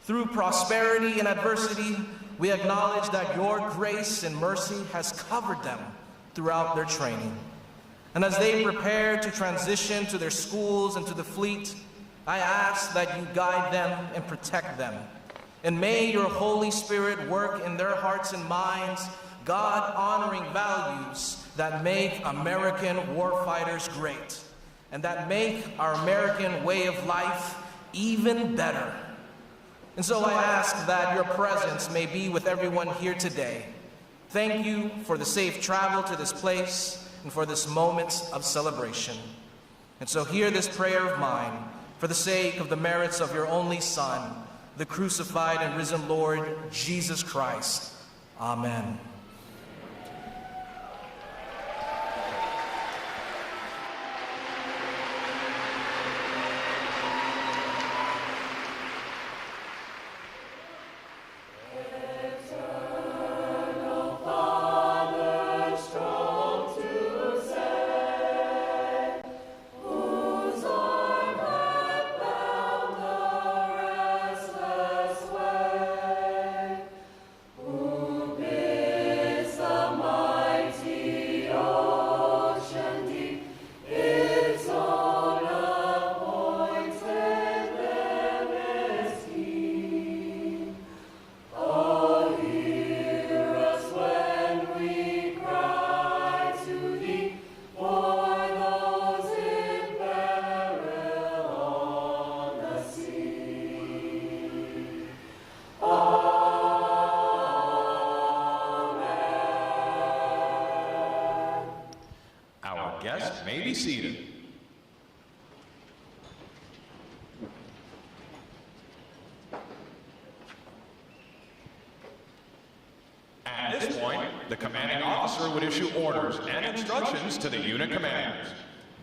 Through prosperity and adversity, we acknowledge that your grace and mercy has covered them throughout their training. And as they prepare to transition to their schools and to the fleet, I ask that you guide them and protect them. And may your Holy Spirit work in their hearts and minds, God-honoring values that make American warfighters great, and that make our American way of life even better. And so I ask that your presence may be with everyone here today. Thank you for the safe travel to this place and for this moment of celebration. And so hear this prayer of mine for the sake of the merits of your only Son, the crucified and risen Lord Jesus Christ. Amen. Guests may be seated. At this point, the commanding officer would issue orders and instructions to the unit commanders.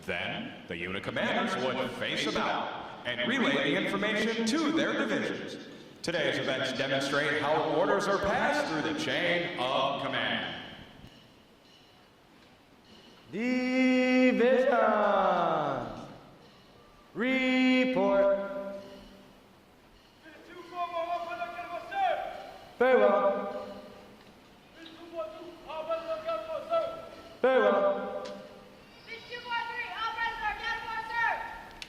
Then, the unit commanders would face about and relay the information to their divisions. Today's events demonstrate how orders are passed through the chain of command. Division! Report! Very well. Very well.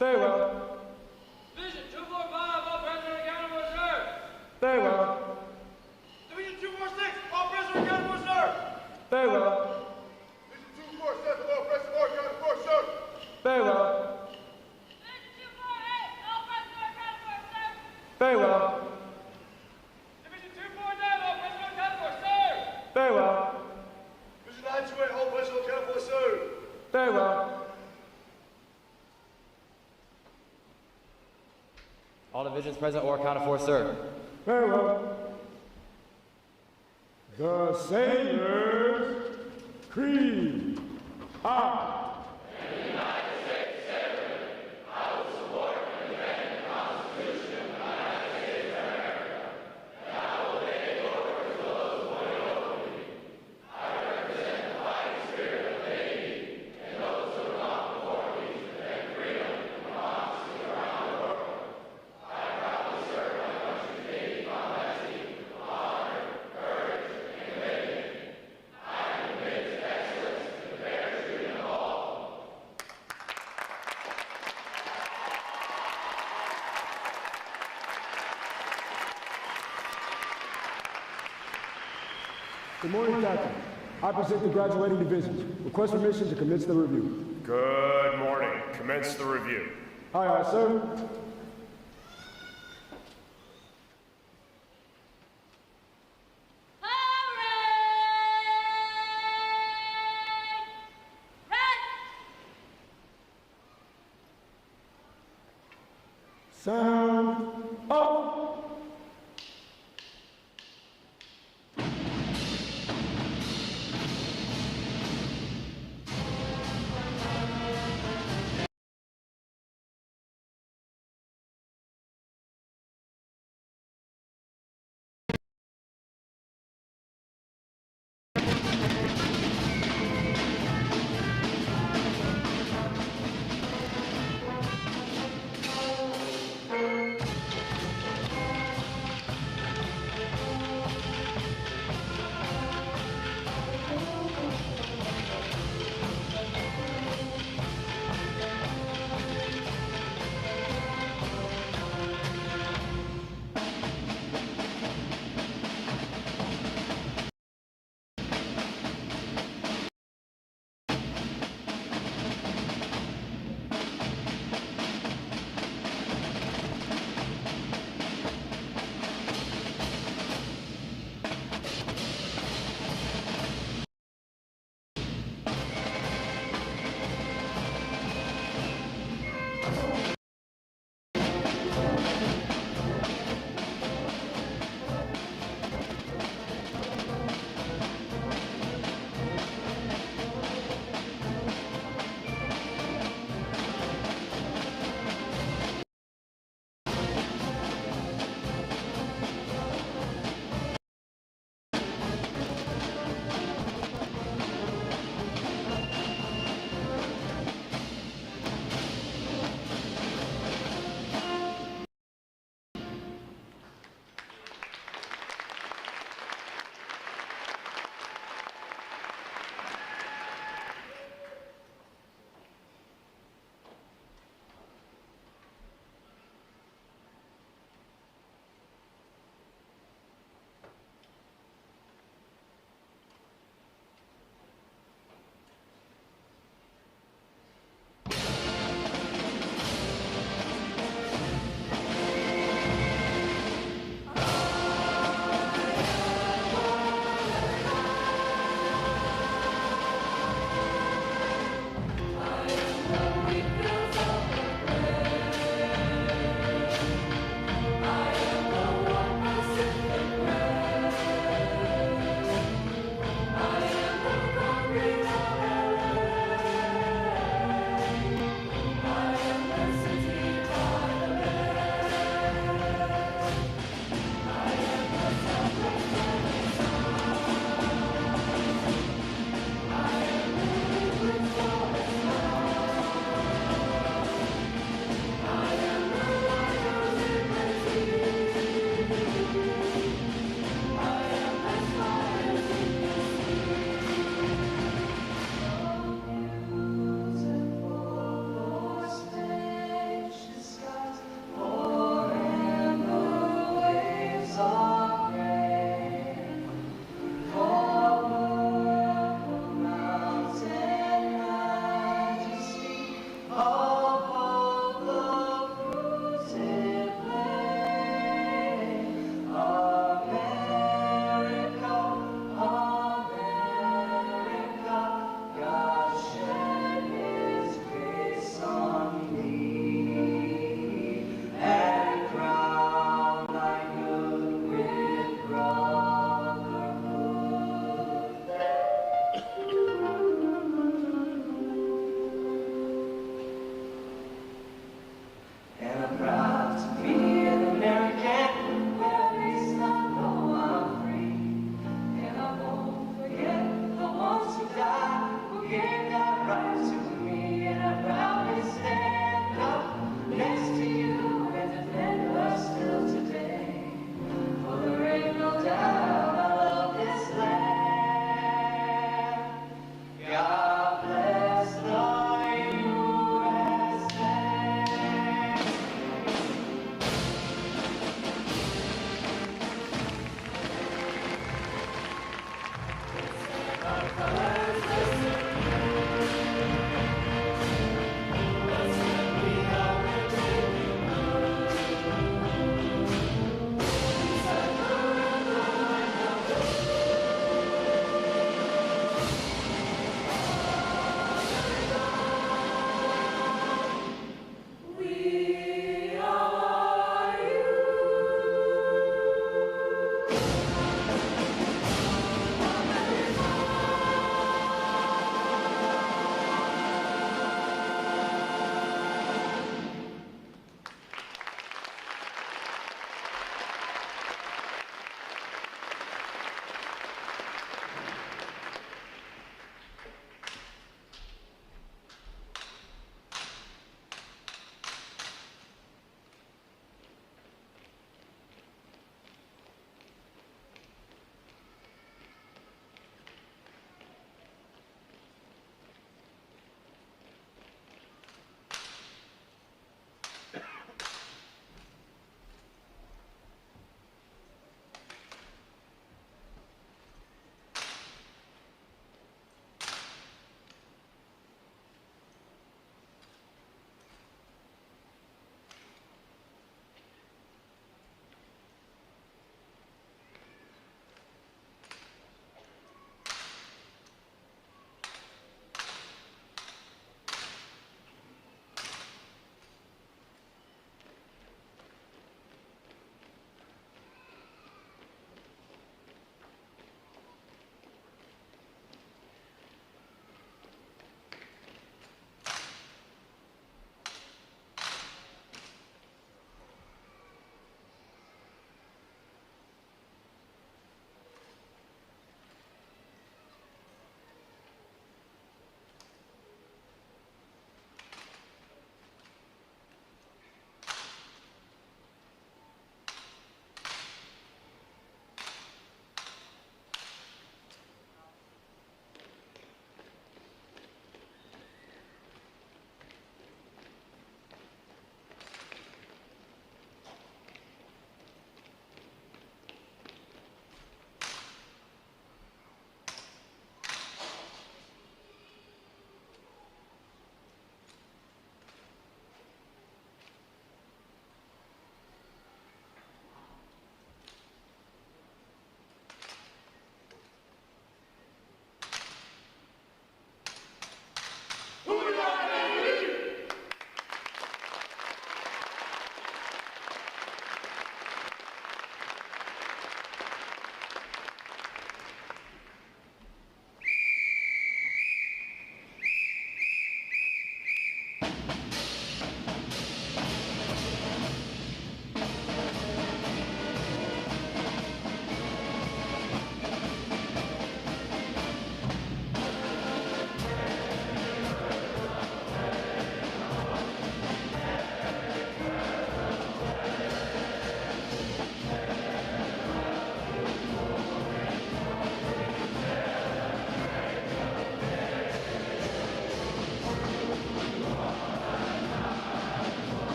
Very well. Division 245, all present and accounted for, sir. Very well. Division 246, all present and accounted for, sir. Very well. Very well. Very well. Division 249, all present accounted for, sir. Very well. Division 928, all present accounted for, sir. Very well. All divisions present or accounted for, sir. Very well. The Sailors' Creed. I. Good morning, Captain. I present the graduating divisions. Request permission to commence the review. Good morning. Commence the review. Aye, aye, sir. Sound off.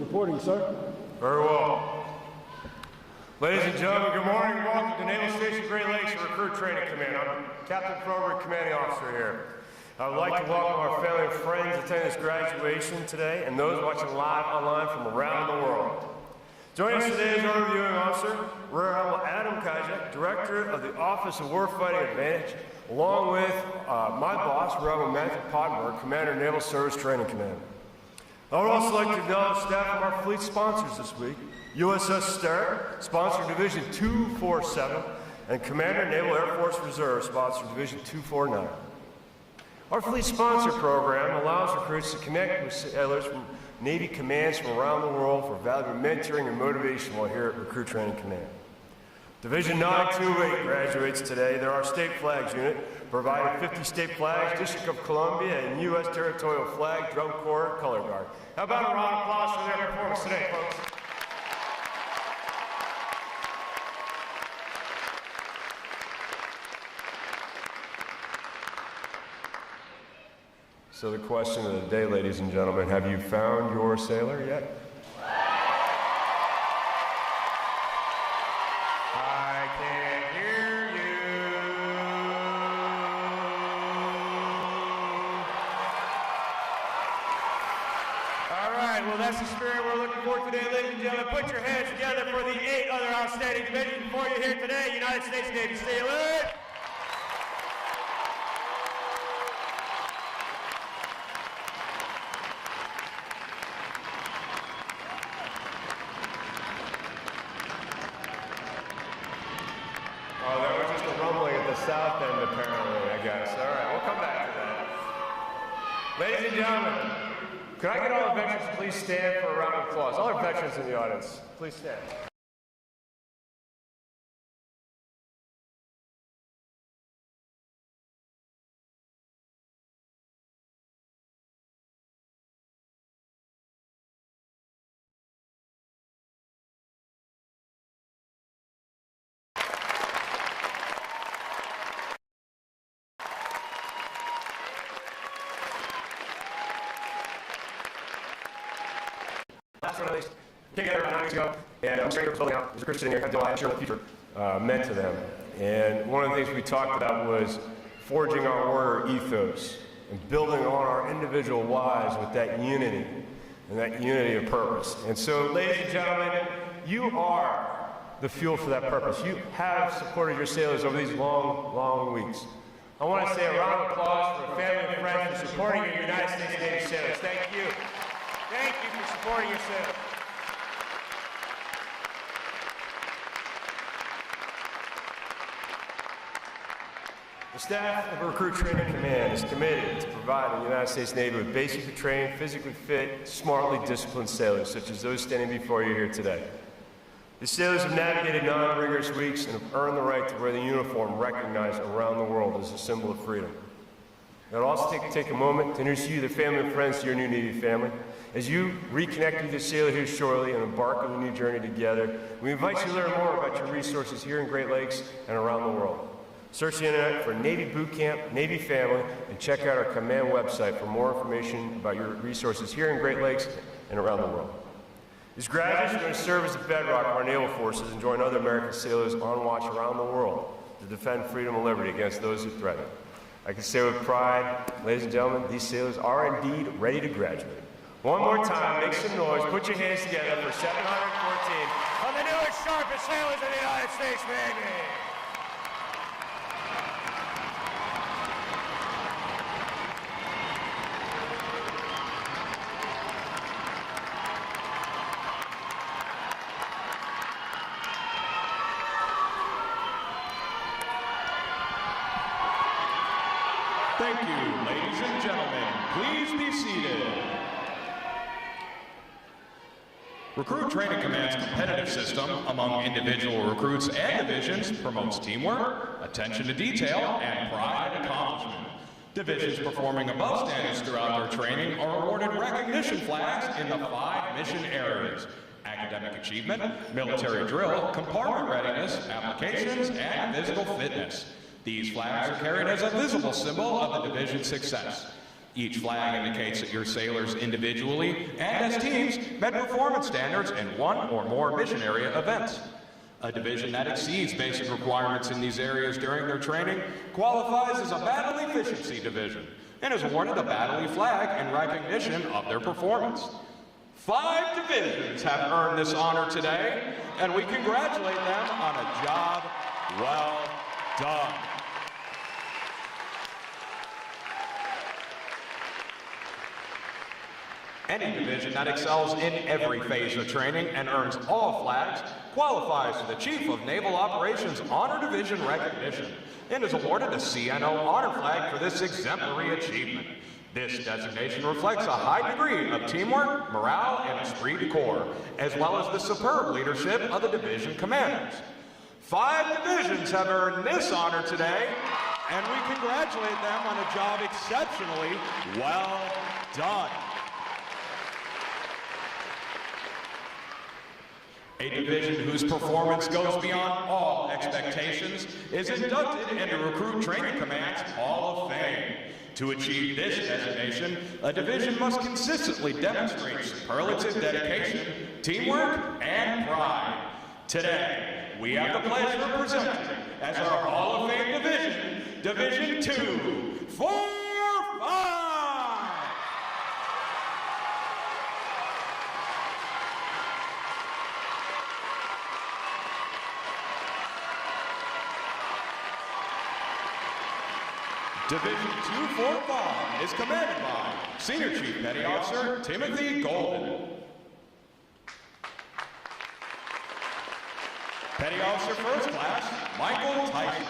Reporting, sir. Very well. Ladies and gentlemen, good morning and welcome to Naval Station Great Lakes Recruit Training Command. I'm Captain Prover, Commanding Officer here. I would like to welcome our family and friends attending this graduation today and those watching live online from around the world. Joining us today is our reviewing officer, Rear Admiral Adam Kajak, Director of the Office of Warfighting Advantage, along with my boss, Rear Admiral Matthew Pottenberg, Commander, Naval Service Training Command. I would also like to acknowledge staff of our fleet sponsors this week, USS Sterett, sponsor Division 247, and Commander, Naval Air Force Reserve, sponsor Division 249. Our fleet sponsor program allows recruits to connect with sailors from Navy commands from around the world for valuable mentoring and motivation while here at Recruit Training Command. Division 928 graduates today. They're our state flags unit, providing 50 state flags, District of Columbia, and U.S. territorial flag, drum corps, color guard. How about a round of applause for their performance today, folks? So the question of the day, ladies and gentlemen, have you found your sailor yet? I can't hear you. All right, well, that's the spirit we're looking for today, ladies and gentlemen. Put your hands together for the 8 other outstanding divisions before you here today, United States Navy sailors. South end, apparently, I guess. All right, we'll come back to that. Ladies and gentlemen, could I get all the veterans to please stand for a round of applause? All our veterans in the audience, please stand. Last one at least. Came together about 9 weeks ago, and I'm straight building out. There's a group sitting here. I'm sure the future meant to them. And one of the things we talked about was forging our warrior ethos and building on our individual lives with that unity and that unity of purpose. And so, ladies and gentlemen, you are the fuel for that purpose. You have supported your sailors over these long, long weeks. I want to say a round of applause for family and friends for supporting your United States Navy sailors. Thank you. Thank you for supporting your sailors. The staff of Recruit Training Command is committed to providing the United States Navy with basically trained, physically fit, smartly disciplined sailors, such as those standing before you here today. These sailors have navigated non-rigorous weeks and have earned the right to wear the uniform recognized around the world as a symbol of freedom. I'd also take a moment to introduce you, their family and friends, to your new Navy family. As you reconnect with your sailor here shortly and embark on a new journey together, we invite you to learn more about your resources here in Great Lakes and around the world. Search the internet for Navy Boot Camp, Navy Family, and check out our command website for more information about your resources here in Great Lakes and around the world. These graduates are going to serve as the bedrock of our naval forces and join other American sailors on watch around the world to defend freedom and liberty against those who threaten it. I can say with pride, ladies and gentlemen, these sailors are indeed ready to graduate. One more time, make some noise, put your hands together for 714 of the newest, sharpest sailors in the United States Navy. Thank you, ladies and gentlemen. Please be seated. Recruit Training Command's competitive system among individual recruits and divisions promotes teamwork, attention to detail, and pride and accomplishment. Divisions performing above standards throughout their training are awarded recognition flags in the 5 mission areas: academic achievement, military drill, compartment readiness, applications, and physical fitness. These flags are carried as a visible symbol of the division's success. Each flag indicates that your sailors individually and as teams met performance standards in one or more mission area events. A division that exceeds basic requirements in these areas during their training qualifies as a battle efficiency division and is awarded a battle flag in recognition of their performance. 5 divisions have earned this honor today, and we congratulate them on a job well done. Any division that excels in every phase of training and earns all flags qualifies for the Chief of Naval Operations Honor Division recognition and is awarded a CNO Honor Flag for this exemplary achievement. This designation reflects a high degree of teamwork, morale, and esprit de corps, as well as the superb leadership of the division commanders. 5 divisions have earned this honor today, and we congratulate them on a job exceptionally well done. A division whose performance goes beyond all expectations is inducted into Recruit Training Command's Hall of Fame. To achieve this designation, a division must consistently demonstrate superlative dedication, teamwork, and pride. Today, we have the pleasure of presenting as our Hall of Fame division, Division 2, 4, 5. Division 245 is commanded by Senior Chief Petty Officer Timothy Golden. Petty Officer First Class Michael Tyson.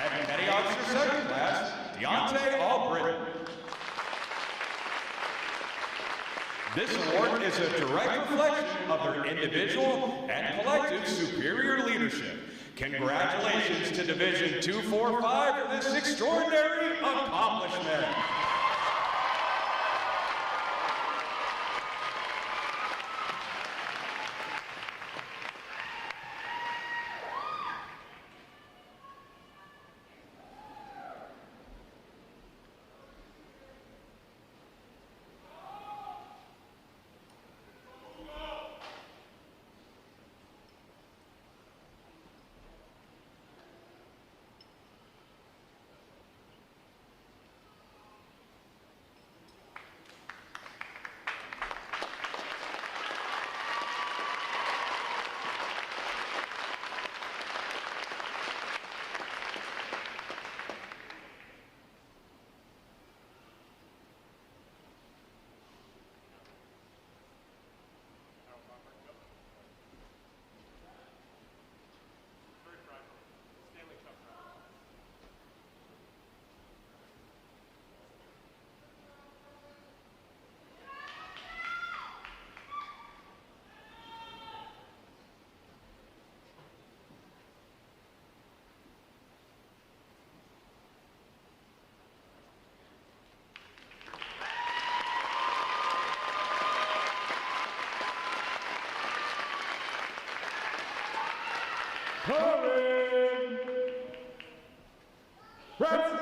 And Petty Officer Second Class Deontay Albritton. This award is a direct reflection of their individual and collective superior leadership. Congratulations to Division 245 for this extraordinary accomplishment. Coming! Ready!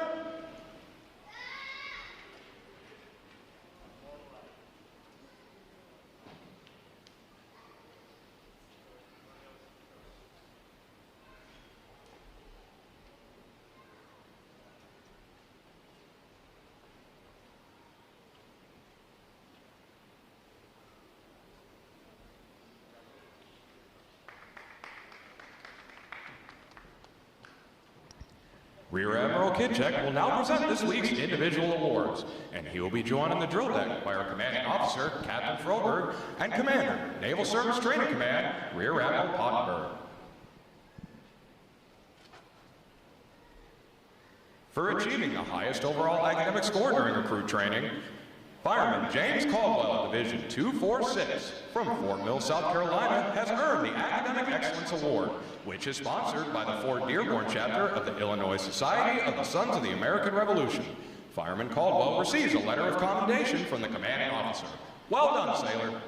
Rear Admiral Kidcheck will now present this week's individual awards, and he will be joined on the drill deck by our commanding officer, Captain Froberg, and Commander, Naval Service Training Command, Rear Admiral Pottenberg. For achieving the highest overall academic score during recruit training, Fireman James Caldwell of Division 246 from Fort Mill, South Carolina has earned the Academic Excellence Award, which is sponsored by the Fort Dearborn chapter of the Illinois Society of the Sons of the American Revolution. Fireman Caldwell receives a letter of commendation from the commanding officer. Well done, sailor.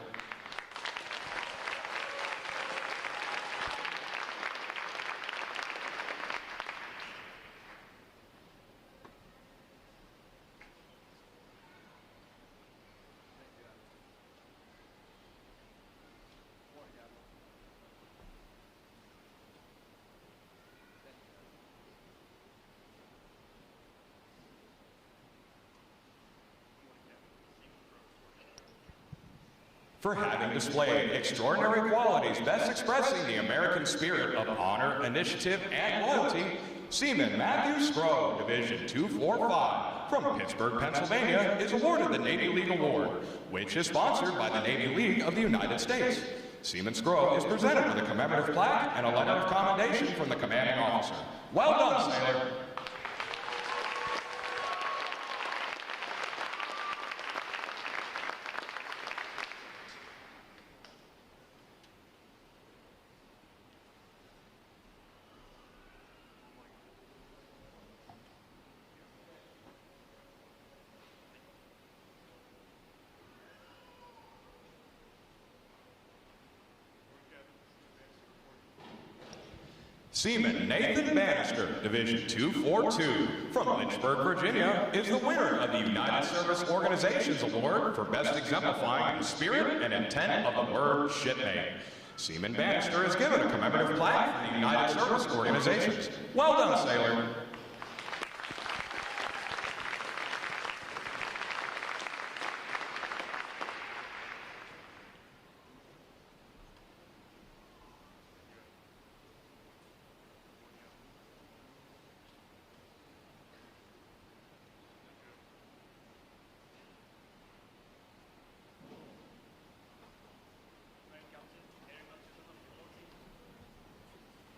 For having displayed extraordinary qualities best expressing the American spirit of honor, initiative, and loyalty, Seaman Matthew Scrow, Division 245, from Pittsburgh, Pennsylvania, is awarded the Navy League Award, which is sponsored by the Navy League of the United States. Seaman Scrow is presented with a commemorative plaque and a letter of commendation from the commanding officer. Well done, sailor. Seaman Nathan Bannister, Division 242, from Lynchburg, Virginia, is the winner of the United Service Organizations Award for best exemplifying the spirit and intent of the word shipmate. Seaman Bannister is given a commemorative plaque from the United Service Organizations. Well done, sailor.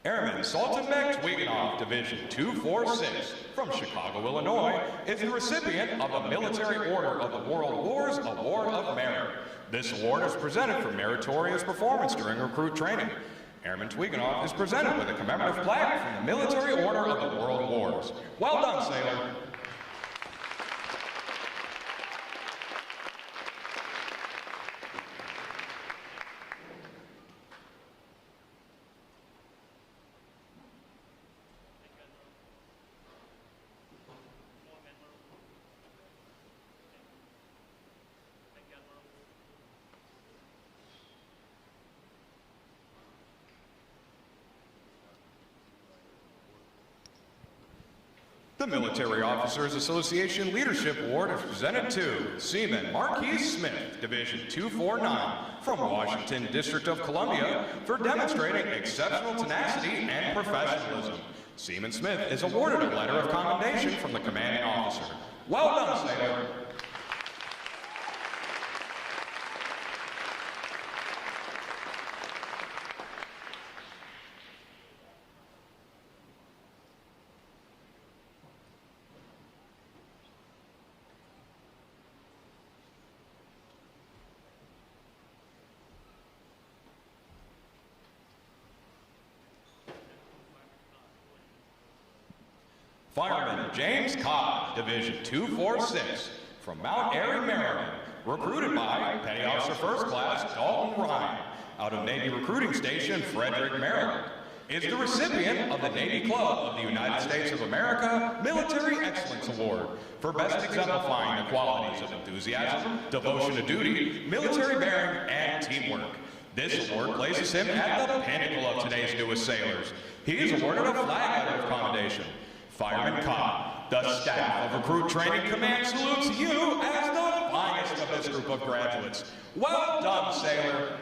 Airman Saltenbeck Twiganoff, Division 246, from Chicago, Illinois, is the recipient of the Military Order of the World Wars Award of Merit. This award is presented for meritorious performance during recruit training. Airman Twiganoff is presented with a commemorative plaque from the Military Order of the World Wars. Well done, sailor. The Military Officers Association Leadership Award is presented to Seaman Marquise Smith, Division 249, from Washington, District of Columbia, for demonstrating exceptional tenacity and professionalism. Seaman Smith is awarded a letter of commendation from the commanding officer. Well done, sailor. Fireman James Cobb, Division 246, from Mount Airy, Maryland, recruited by Petty Officer First Class Dalton Ryan, out of Navy Recruiting Station, Frederick, Maryland, is the recipient of the Navy Club of the United States of America Military Excellence Award for best exemplifying the qualities of enthusiasm, devotion to duty, military bearing, and teamwork. This award places him at the pinnacle of today's newest sailors. He is awarded a flag letter of commendation. Fireman Cobb, the staff of Recruit Training Command salutes you as the finest of this group of graduates. Well done, sailor.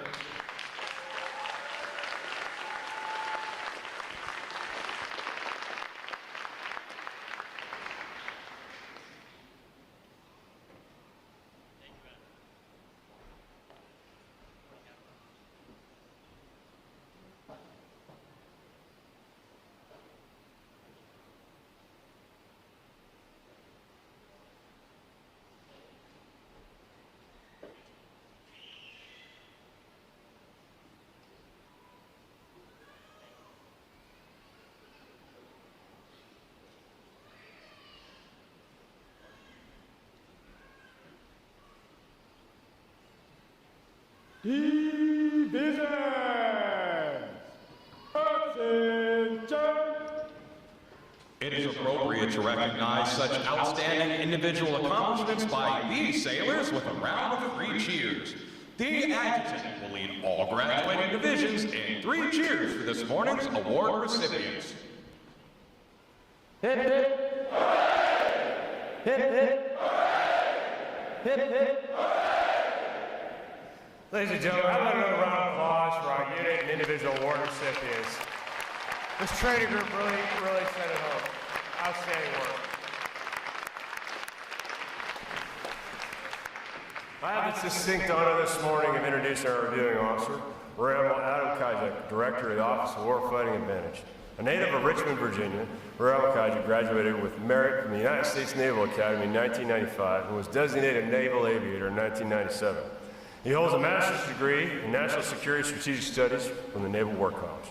Divisions! Attention! It is appropriate to recognize such outstanding individual accomplishments by these sailors with a round of 3 cheers. The adjutant will lead all graduating divisions in 3 cheers for this morning's award recipients. Hip, hip. Hip, hip. Hip, hip. Ladies and gentlemen, how about another round of applause for our unit and individual award recipients? This training group really set it home. Outstanding work. I have the distinct honor this morning of introducing our reviewing officer, Rear Admiral Adam Kajak, Director of the Office of Warfighting Advantage. A native of Richmond, Virginia, Rear Admiral Kajak graduated with merit from the United States Naval Academy in 1995 and was designated Naval Aviator in 1997. He holds a master's degree in National Security Strategic Studies from the Naval War College.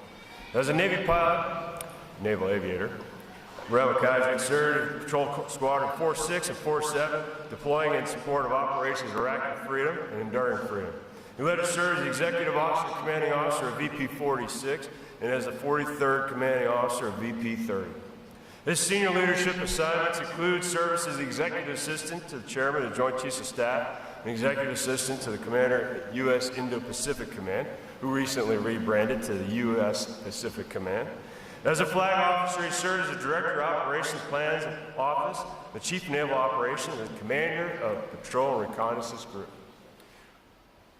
As a Navy pilot, Naval Aviator, Rear Admiral Kajak served in Patrol Squadron 4-6 and 4-7, deploying in support of Operations Iraqi Freedom and Enduring Freedom. He later served as Executive Officer and Commanding Officer of VP 46 and as the 43rd Commanding Officer of VP 30. His senior leadership assignments include service as Executive Assistant to the Chairman of the Joint Chiefs of Staff and Executive Assistant to the Commander at U.S. Indo-Pacific Command, who recently rebranded to the U.S. Pacific Command. As a flag officer, he served as the Director of Operations Plans Office, the Chief of Naval Operations, and Commander of Patrol and Reconnaissance Group.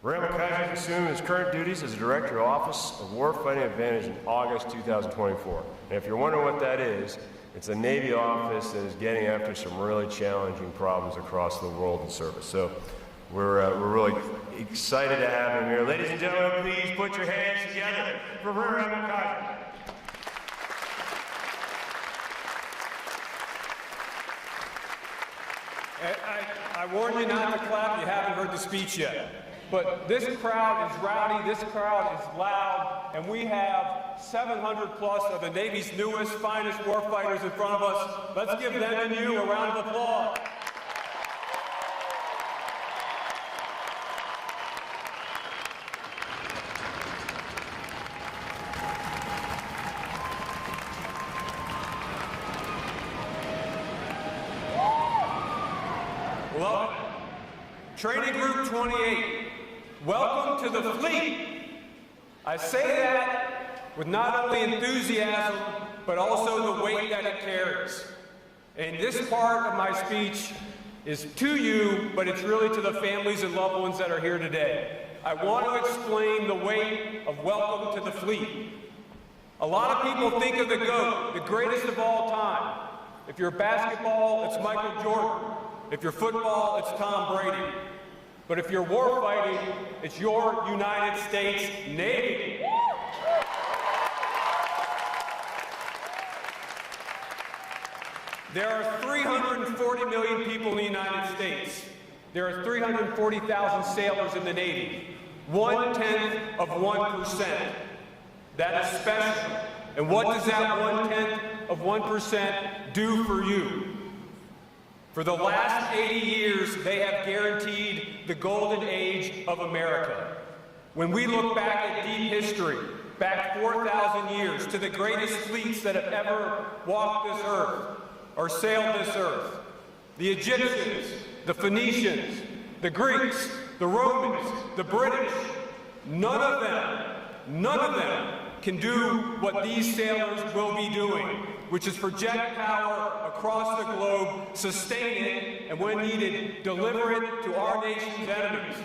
Rear Admiral Kajak assumed his current duties as the Director of Office of Warfighting Advantage in August 2024. And if you're wondering what that is, it's a Navy office that is getting after some really challenging problems across the world in service. So we're really excited to have him here. Ladies and gentlemen, please put your hands together for Rear Admiral Kajak. I warn you not to clap, you haven't heard the speech yet. But this crowd is rowdy, this crowd is loud, and we have 700 plus of the Navy's newest, finest warfighters in front of us. Let's give them and you a round of applause. Well, Training Group 28, welcome to the fleet. I say that with not only enthusiasm, but also the weight that it carries. And this part of my speech is to you, but it's really to the families and loved ones that are here today. I want to explain the weight of welcome to the fleet. A lot of people think of the GOAT, the greatest of all time. If you're basketball, it's Michael Jordan. If you're football, it's Tom Brady. But if you're warfighting, it's your United States Navy. There are 340 million people in the United States. There are 340,000 sailors in the Navy. 1/10 of 1%. That is special. And what does that 1/10 of 1% do for you? For the last 80 years, they have guaranteed the golden age of America. When we look back at deep history, back 4,000 years to the greatest fleets that have ever walked this earth or sailed this earth, the Egyptians, the Phoenicians, the Greeks, the Romans, the British, none of them can do what these sailors will be doing, which is project power across the globe, sustain it, and when needed, deliver it to our nation's enemies.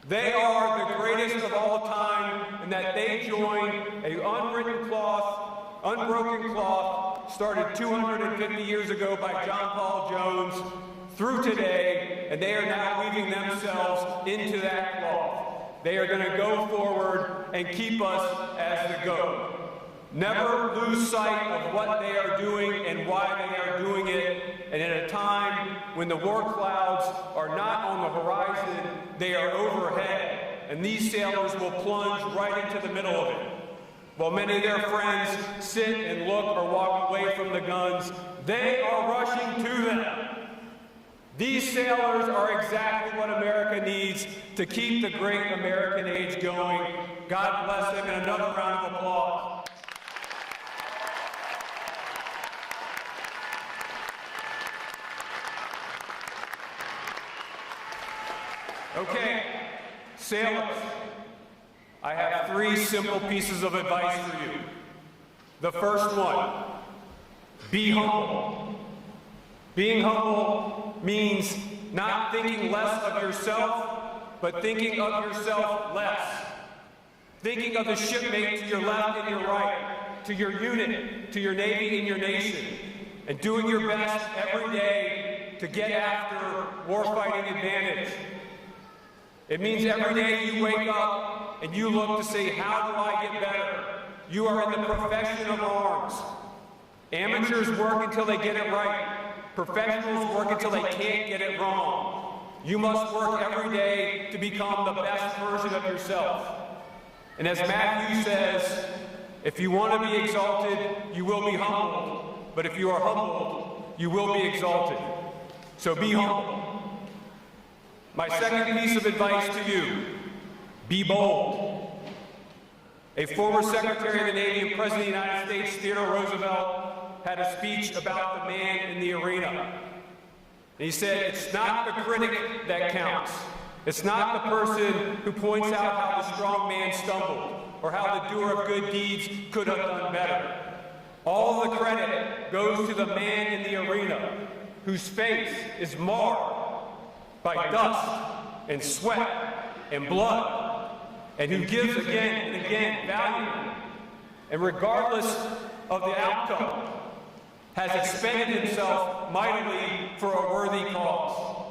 They are the greatest of all time in that they joined an unwritten cloth, unbroken cloth, started 250 years ago by John Paul Jones, through today, and they are now weaving themselves into that cloth. They are going to go forward and keep us as the GOAT. Never lose sight of what they are doing and why they are doing it. And at a time when the war clouds are not on the horizon, they are overhead. And these sailors will plunge right into the middle of it. While many of their friends sit and look or walk away from the guns, they are rushing to them. These sailors are exactly what America needs to keep the great American age going. God bless them, and another round of applause. Okay, sailors, I have 3 simple pieces of advice for you. The first one, be humble. Being humble means not thinking less of yourself but thinking of yourself less. Thinking of the shipmate to your left and your right, to your unit, to your Navy and your nation, and doing your best every day to get after warfighting advantage. It means every day you wake up and you look to say, how do I get better? You are in the profession of arms. Amateurs work until they get it right. Professionals work until they can't get it wrong. You must work every day to become the best version of yourself. And as Matthew says, if you want to be exalted, you will be humbled. But if you are humbled, you will be exalted. So be humble. My second piece of advice to you, be bold. A former Secretary of the Navy and President of the United States, Theodore Roosevelt, had a speech about the man in the arena. And he said, it's not the critic that counts. It's not the person who points out how the strong man stumbled or how the doer of good deeds could have done better. All the credit goes to the man in the arena whose face is marred by dust and sweat and blood, and who gives again and again valiantly, and regardless of the outcome, has expended himself mightily for a worthy cause.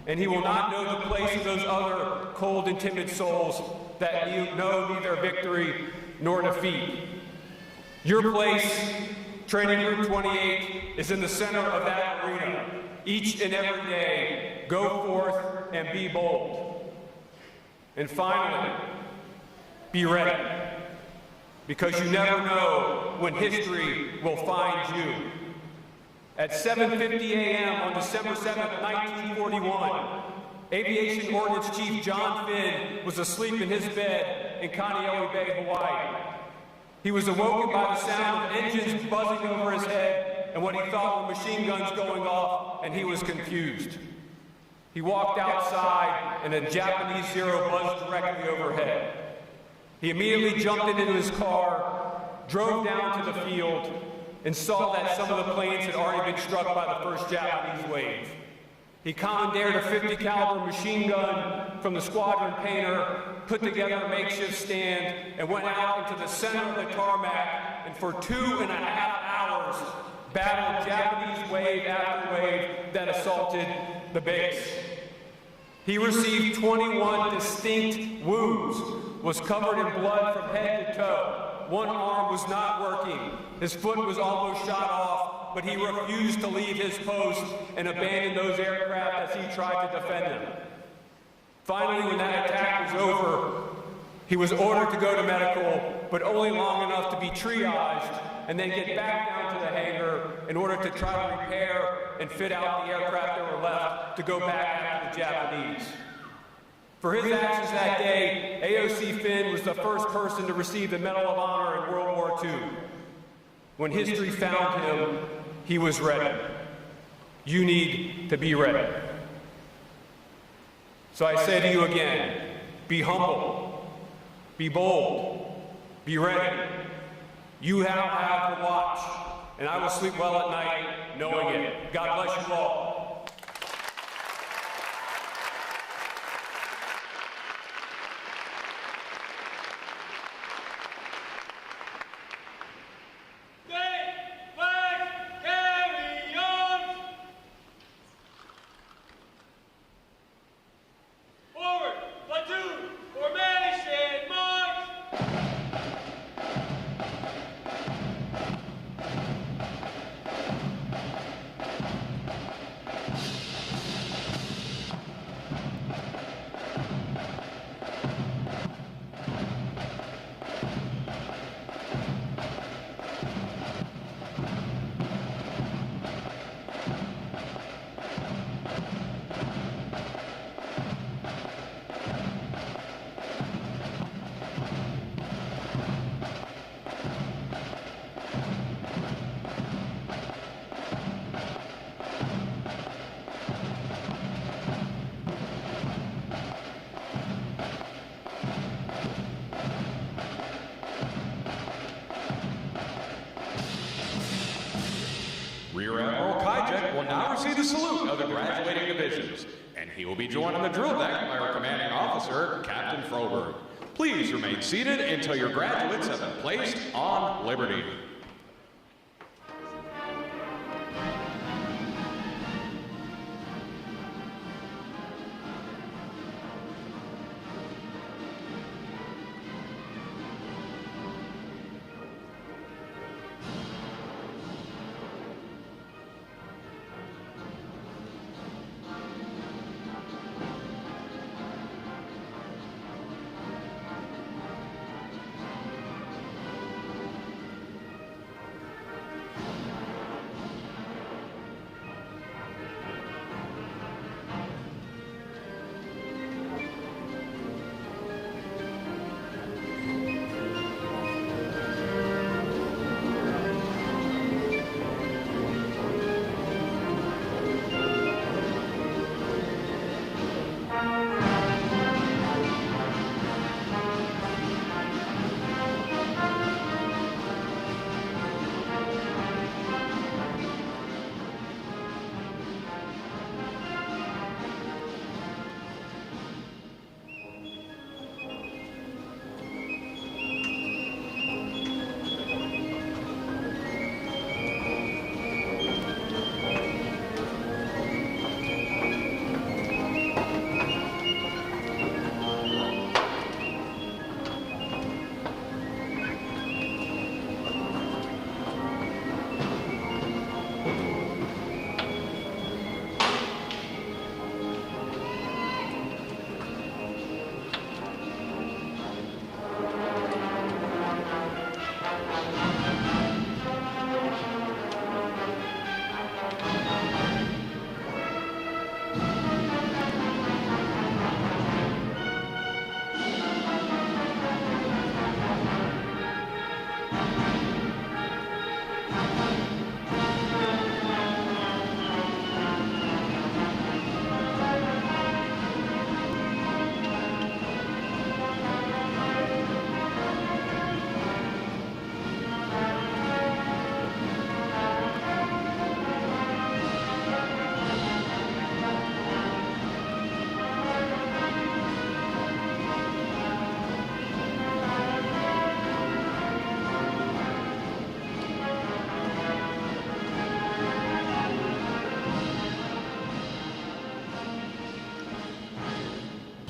And he will not know the place of those other cold and timid souls that know neither victory nor defeat. Your place, Training Group 28, is in the center of that arena. Each and every day, go forth and be bold. And finally, be ready. Because you never know when history will find you. At 7:50 a.m. on December 7, 1941, Aviation Ordnance Chief John Finn was asleep in his bed in Kaneohe Bay, Hawaii. He was awoken by the sound of engines buzzing over his head and what he thought were machine guns going off, and he was confused. He walked outside, and a Japanese Zero buzzed directly overhead. He immediately jumped into his car, drove down to the field, and saw that some of the planes had already been struck by the first Japanese wave. He commandeered a .50 caliber machine gun from the squadron painter, put together a makeshift stand, and went out into the center of the tarmac, and for 2.5 hours battled Japanese wave after wave that assaulted the base. He received 21 distinct wounds, was covered in blood from head to toe. One arm was not working. His foot was almost shot off, but he refused to leave his post and abandon those aircraft as he tried to defend them. Finally, when that attack was over, he was ordered to go to medical, but only long enough to be triaged and then get back down to the hangar in order to try to repair and fit out the aircraft that were left to go back after the Japanese. For his actions that day, AOC Finn was the first person to receive the Medal of Honor in World War II. When history found him, he was ready. You need to be ready. So I say to you again, be humble, be bold, be ready. You now have the watch, and I will sleep well at night knowing it. God bless you all. Rear Admiral Kajek will now receive the salute of the graduating divisions, and he will be joined on the drill deck by our commanding officer, Captain Froberg. Please remain seated until your graduates have been placed on liberty.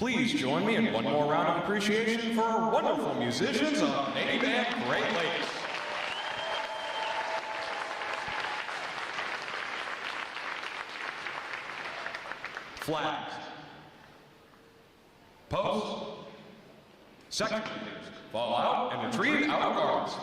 Please join me in one more round of appreciation for our wonderful musicians of Navy Band Great Lakes. Flags. Post. Second, fall out and retrieve outer guards.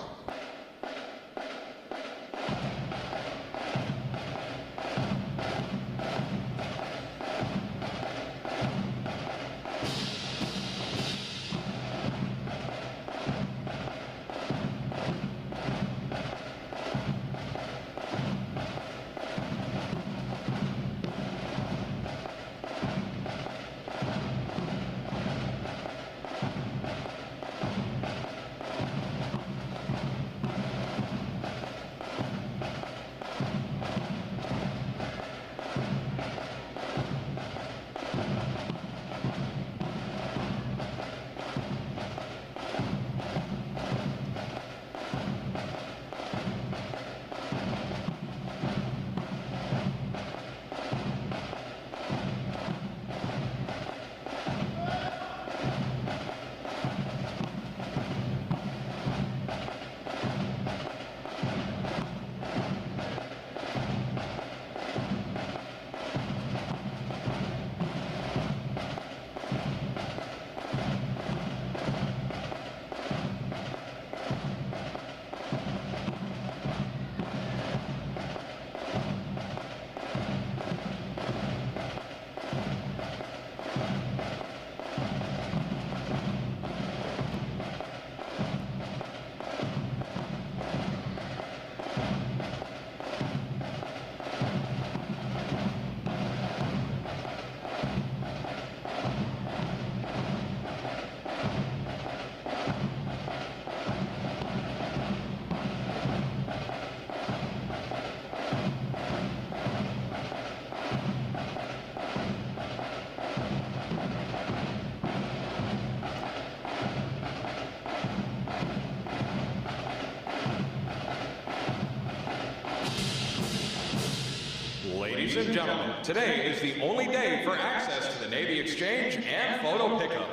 Ladies and gentlemen, today is the only day for access to the Navy Exchange and photo pickup.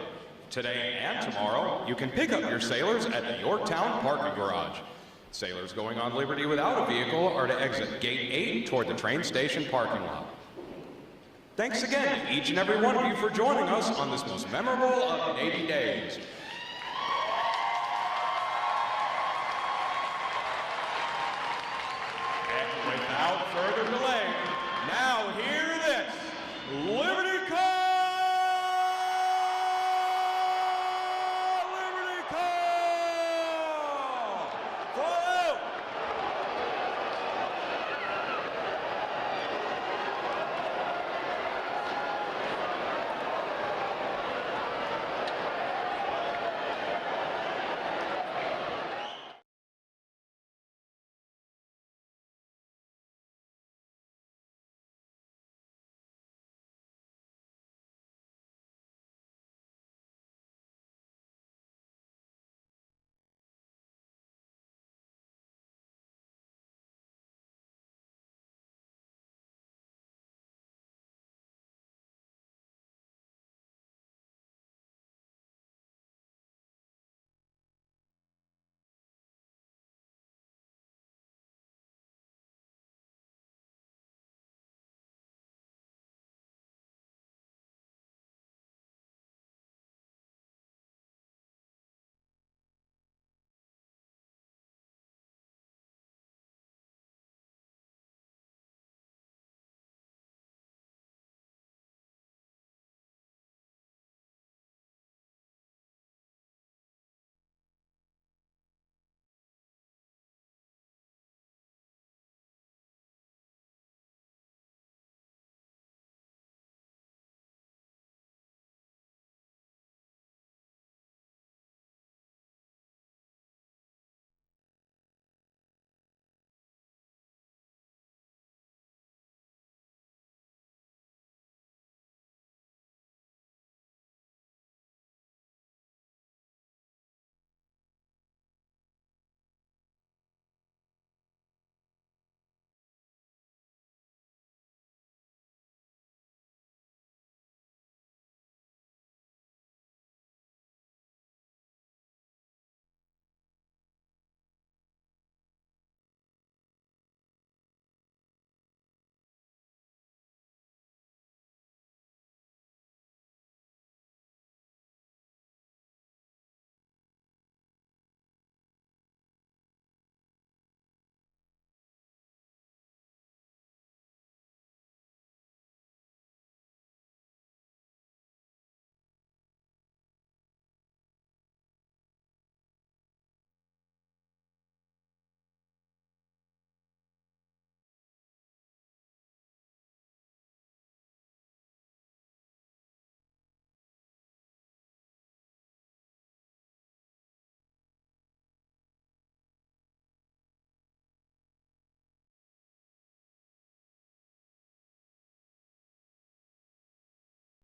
Today and tomorrow, you can pick up your sailors at the Yorktown Parking Garage. Sailors going on liberty without a vehicle are to exit Gate 8 toward the train station parking lot. Thanks again to each and every one of you for joining us on this most memorable of Navy days. And without further delay, now hear this. Liberty Call! Liberty Call! For